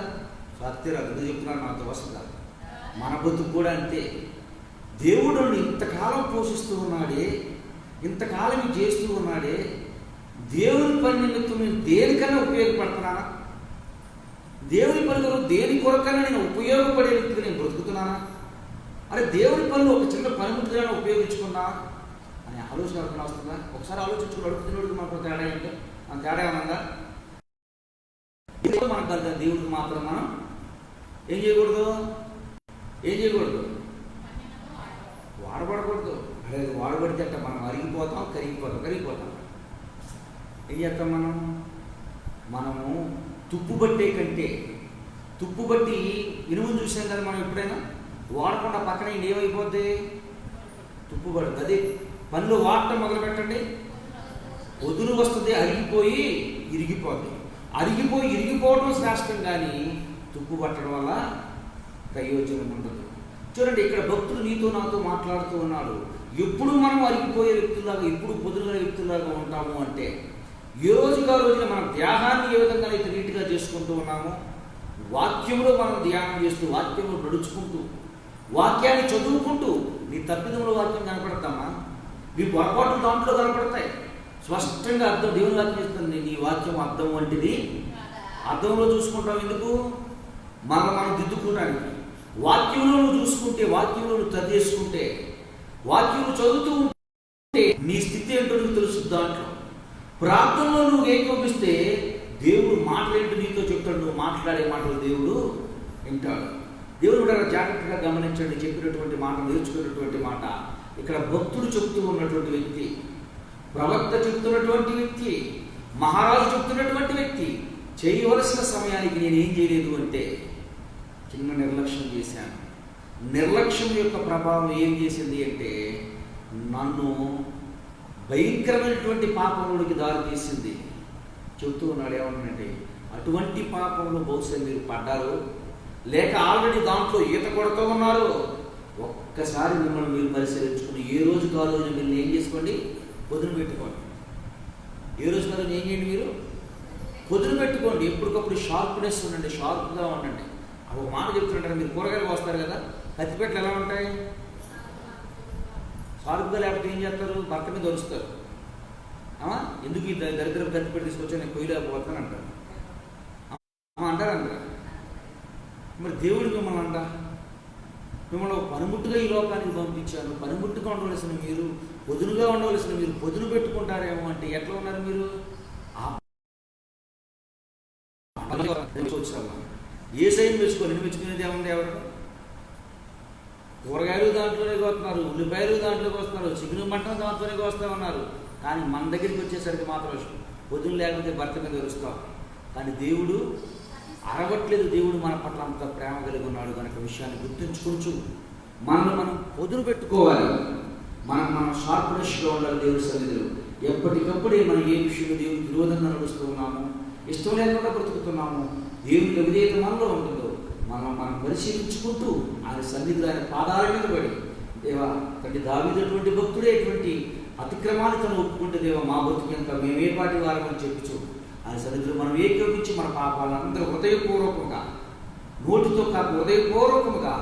సత్య రాదు, ఎందుకు చెప్తున్నాను, నాతో వస్తుందా. మన బతుకు కూడా అంతే, దేవుడు ఇంతకాలం పోషిస్తూ ఉన్నాడే, ఇంతకాలం చేస్తూ ఉన్నాడే, దేవుని పని నిమిత్తం నేను దేనికన్నా ఉపయోగపడుతున్నానా, దేవుని పనులు దేని కొరకైనా నేను ఉపయోగపడే వ్యక్తిగా నేను బ్రతుకుతున్నానా? అరే దేవుని పనులు ఒక చిన్న పనిముట్టుగా ఉపయోగించుకున్నా అనే ఆలోచన ఎవరికైనా వస్తుందా? ఒకసారి ఆలోచించుకుని అడుగుతున్నాడు మనకు తేడా ఏంటో మన తేడా ఏమన్నా మనకు కదా దేవుడికి మాత్రం మనం ఏం చేయకూడదు వాడబడకూడదు. అరే వాడబడితే అంటే మనం అరిగిపోతాం, కరిగిపోతాం. ఏం చేస్తాం మనము తుప్పుబట్టే కంటే తుప్పుబట్టి ఇనుమును చూసాం కదా మనం ఎప్పుడైనా వాడకుండా పక్కన ఏమైపోద్ది తుప్పుబడుతుంది. అదే పనులు వాడటం మొదలు పెట్టండి, వదులు వస్తుంది, ఇరిగిపోద్ది. ఇరిగిపోవడం శ్రేష్టం కానీ తుప్పు పట్టడం వల్ల ప్రయోజనం ఉండదు. చూడండి, ఇక్కడ భక్తుడు నీతో నాతో మాట్లాడుతూ ఉన్నాడు. ఎప్పుడు మనం అరిగిపోయే వ్యక్తులాగా, ఎప్పుడు పొదులుగల వ్యక్తులాగా ఉంటాము అంటే ఏ రోజుగా రోజున మనం ధ్యానాన్ని ఏ విధంగా అయితే నీట్గా చేసుకుంటూ ఉన్నామో, వాక్యంలో మనం ధ్యానం చేస్తూ, వాక్యంలో నడుచుకుంటూ, వాక్యాన్ని చదువుకుంటూ, నీ తప్పిదముల వాక్యం కనపడతామా? నీ పొరపాట్లు దాంట్లో కనపడతాయి. స్పష్టంగా అర్థం దేవుని వాక్యం ఇస్తుంది. నీ వాక్యం అర్థం వంటిది. అర్థంలో చూసుకుంటాం ఎందుకు? మనం దిద్దుకోవడానికి. వాక్యంలో నువ్వు చూసుకుంటే, వాక్యంలో నువ్వు చదివేసుకుంటే, వాక్యం చదువుతూ ఉంటే నీ స్థితి ఏంటో నీకు తెలుసు. దాంట్లో ప్రార్థనలో నువ్వు ఏకోపిస్తే దేవుడు మాటలేంటో నీతో చెప్తాడు. నువ్వు మాట్లాడే మాటలు దేవుడు వింటాడు. దేవుడు కూడా జాగ్రత్తగా గమనించండి. చెప్పినటువంటి మాట, నేర్చుకున్నటువంటి మాట. ఇక్కడ భక్తుడు చెప్తూ ఉన్నటువంటి వ్యక్తి, ప్రవక్త చెప్తున్నటువంటి వ్యక్తి, మహారాజు చెప్తున్నటువంటి వ్యక్తి, చేయవలసిన సమయానికి నేనేం చేయలేదు అంటే చిన్న నిర్లక్ష్యం చేశాను. నిర్లక్ష్యం యొక్క ప్రభావం ఏం చేసింది అంటే నన్ను భయంకరమైనటువంటి పాపంలోకి దారి తీసింది. చెప్తూ ఉన్నాడు ఏమన్నాడంటే, అటువంటి పాపంలో బహుశా మీరు పడ్డారు, లేక ఆల్రెడీ దాంట్లో ఈత కొడుతూ ఉన్నారు. ఒక్కసారి మిమ్మల్ని మీరు పరిశీలించుకుని ఏ రోజు కాదు మిమ్మల్ని ఏం చేసుకోండి, పొదును పెట్టుకోండి. ఏ రోజు కాదు ఏం చేయండి, మీరు పొదును పెట్టుకోండి. ఎప్పటికప్పుడు షార్ప్నెస్ ఉండండి, షార్ప్గా ఉండండి. ఒక మాట చెప్తుంటారు, మీరు కూరగాయలు వస్తారు కదా, కత్తిపెట్లు ఎలా ఉంటాయి? షార్ప్గా లేకపోతే ఏం చేస్తారు? భర్త మీద దొరుకుతారు. ఎందుకు ఈ దరిద్రం కత్తిపెట్టి తీసుకొచ్చా నేను కొయ్యలేకపోతాను అంటారు. అంటారు. మరి దేవుడు మిమ్మల్ని మిమ్మల్ని పనిముట్టుగా ఈ లోకానికి పంపించాను. పనిముట్టుగా ఉండవలసిన మీరు, పొదునుగా ఉండవలసిన మీరు పొదును పెట్టుకుంటారేమో అంటే ఎట్లా ఉన్నారు మీరు? ఏ సైన్ మెచ్చుకోవాలి, మెచ్చుకునేది ఏముంది? ఎవరు కూరగాయలు దాంట్లోనే కోస్తున్నారు, ఉల్లిపాయలు దాంట్లోకి వస్తున్నారు, చికెన్ మటన్ దాంట్లోనే కోస్తా ఉన్నారు. కానీ మన దగ్గరికి వచ్చేసరికి మాత్రం పొదును లేకపోతే భర్త మీద వస్తాం. కానీ దేవుడు అరవట్లేదు. దేవుడు మన పట్ల అంత ప్రేమ కలిగి ఉన్నాడు కనుక విషయాన్ని గుర్తుంచుకుంటూ మనం పొదును పెట్టుకోవాలి. మనం షార్ప్నెస్గా ఉండాలి దేవుడి సన్నిధిలో. ఎప్పటికప్పుడే మనం ఏ విషయంలో దేవుడికి విరోధంగా నడుస్తూ ఉన్నాము, ఇష్టం లేకుండా బ్రతుకుతున్నాము, దేవుడికి విధేయత మనలో ఉంటుందో మనం పరిశీలించుకుంటూ ఆయన సన్నిధిలో ఆయన పాదాల మీద పడి, దేవా తండ్రి దావీదటువంటి భక్తుడే ఎటువంటి అతిక్రమాన్ని తను ఒప్పుకుంటే, దేవా మా బ్రతుకంత మేమే పాటి వారమని చెప్పుచు ఆయన సన్నిధిలో మనం ఏకీభవించి మన పాపాలందరూ హృదయపూర్వకంగా, నోటితో కాక హృదయపూర్వకంగా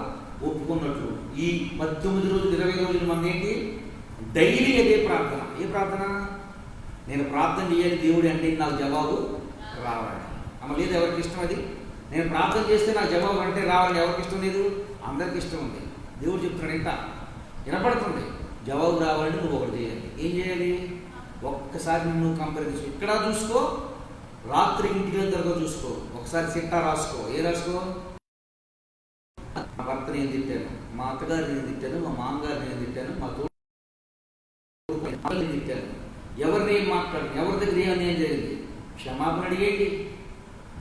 ఒప్పుకున్నట్లు ఈ 19 రోజులు 20 రోజులు మనం ఏంటి డైలీ అదే ప్రార్థన. ఏ ప్రార్థన? నేను ప్రార్థన చేయాలి దేవుడు అంటే నాకు జవాబు రావాలి. లేదు ఎవరికి ఇష్టం అది? నేను ప్రార్థన చేస్తే నాకు జవాబు అంటే రావాలని ఎవరికి ఇష్టం లేదు? అందరికి ఇష్టం ఉంది. దేవుడు చెప్తున్నాడు, ఇంత వినపడుతుంది, జవాబు రావాలంటే నువ్వు ఒకటి చేయాలి. ఏం చేయాలి? ఒక్కసారి నువ్వు కంపేర్ చేసుకో. ఇక్కడ చూసుకో, రాత్రి ఇంటికి వెళ్ళిన తర్వాత చూసుకో. ఒకసారి సిట్టా రాసుకో. ఏ రాసుకో? మా భర్త నేను తిట్టాను, మా అత్తగారు నేను తిట్టాను, మా మామగారు నేను తిట్టాను, మా తోడు తిట్టాను, ఎవరిని ఏం మాట్లాడు, ఎవరి దగ్గర ఏమని జరిగింది, క్షమాపణ అడిగేయండి.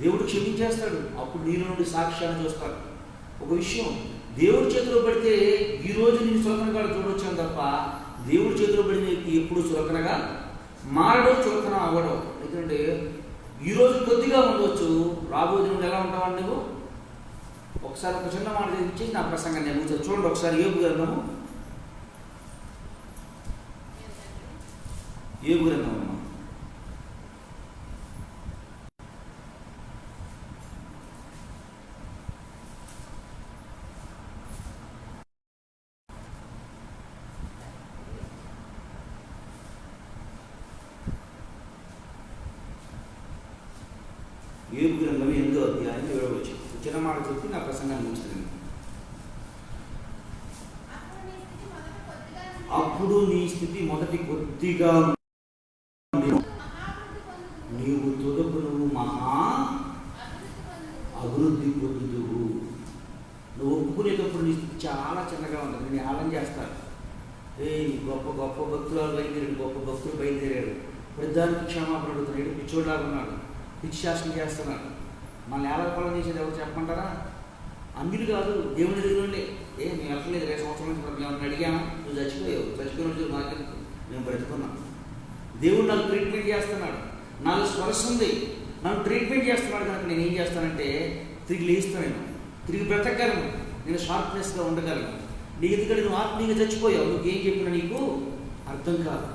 దేవుడు క్షమించేస్తాడు. అప్పుడు నీలో నుండి సాక్ష్యాన్ని చూస్తాడు. ఒక విషయం, దేవుడి చేతిలో పడితే ఈరోజు నేను చులకనగా చూడొచ్చాను తప్ప దేవుడి చేతిలో పడిన వ్యక్తి ఎప్పుడు చులకనగా మారడం, చులకన అవ్వడం. ఎందుకంటే ఈరోజు కొద్దిగా ఉండవచ్చు, రాబోయే నుండి ఎలా ఉంటావని నువ్వు. ఒకసారి ఒక చిన్న మాట ఇచ్చేసి నా ప్రసంగాన్ని నేను చూడండి. ఒకసారి యోబు గ్రంథము, యోబు గ్రంథం అమ్మా, యోబు గ్రంథం 8వ అధ్యాయం 7వ చిన్న మాట చెప్పి నా ప్రసంగాన్ని ముగిస్తున్నాను. అప్పుడు నీ స్థితి మొదటి కొద్దిగా నీవు తుదకును మహా అభివృద్ధి పొందుదువు. నువ్వు ఒప్పుకునేటప్పుడు నీ స్థితి చాలా చిన్నగా ఉంటుంది. నేను ఆలం చేస్తాను. గొప్ప గొప్ప భక్తులు బయలుదేరాడు, గొప్ప భక్తులు బయలుదేరాడు, ప్రతిదానికి క్షమాపణ అడుగుతున్నాడు, పిచ్చోడ్లాగా ఉన్నాడు, పిచ్చి శాసనం చేస్తున్నాడు. మన నేలపాలన చేసేది ఎవరు చెప్పమంటారా? అన్నిలు కాదు, దేవుని ఎదుగుండే. మేము వెళ్ళలేదు 2 సంవత్సరాల నుంచి మేము అడిగామా? నువ్వు చచ్చిపోయిన రోజు మాకు మేము బ్రతుకున్నాం. దేవుడు నాకు ట్రీట్మెంట్ చేస్తున్నాడు, నాకు స్పర్శ ఉంది, నన్ను ట్రీట్మెంట్ చేస్తున్నాడు కనుక నేను ఏం చేస్తానంటే తిరిగి లేస్తాను, తిరిగి బ్రతకగలను, నేను షార్ప్నెస్గా ఉండగలను. నీకు ఎందుకంటే నువ్వు ఆత్మీయంగా చచ్చిపోయావు, నువ్వేం చెప్పినా నీకు అర్థం కాదు.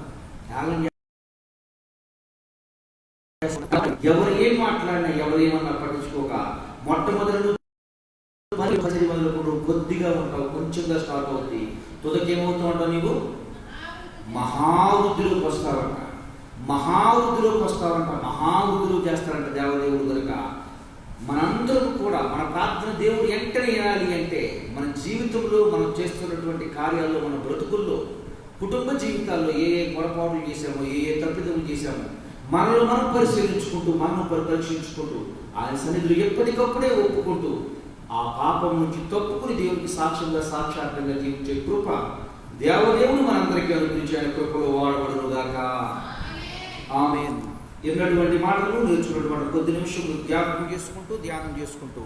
ఎవరు ఏం మాట్లాడినా, ఎవరు ఏమన్నా పట్టించుకోక మొట్టమొదటి కొద్దిగా ఉంటావు, కొంచెంగా స్టార్ట్ అవుతుంది, తుదకేమవుతూ ఉంటావు, నీవు మహావృద్ధిలోకి వస్తావంట, మహావృద్ధిలోకి వస్తావంట, మహావృద్ధిలోకి చేస్తారంట దేవదేవుడు కనుక. మనందరం కూడా మన ప్రార్థన దేవుడు వెంటనే వినాలి అంటే మన జీవితంలో మనం చేస్తున్నటువంటి కార్యాల్లో, మన బ్రతుకుల్లో, కుటుంబ జీవితాల్లో ఏ ఏ పొరపాట్లు చేశామో, ఏ ఏ తప్పిదములు చేశామో మనలో మనం పరిశీలించుకుంటూ, మనం పరీక్షించుకుంటూ, ఆయన సన్నిధిలో ఎప్పటికప్పుడే ఒప్పుకుంటూ ఆ పాపం నుంచి తప్పుకుని దేవునికి సాక్ష్యంగా సాక్షాత్తంగా జీవించే కృప దేవదేవుడు మనందరికీ అనుగ్రహించి ఆయన కృపలో వాడబడునుగాక. ఆమేన్. ఎన్నటువంటి మాటలు నేర్చుకున్నటువంటి కొద్ది నిమిషములు జ్ఞాపకం చేసుకుంటూ, ధ్యానం చేసుకుంటూ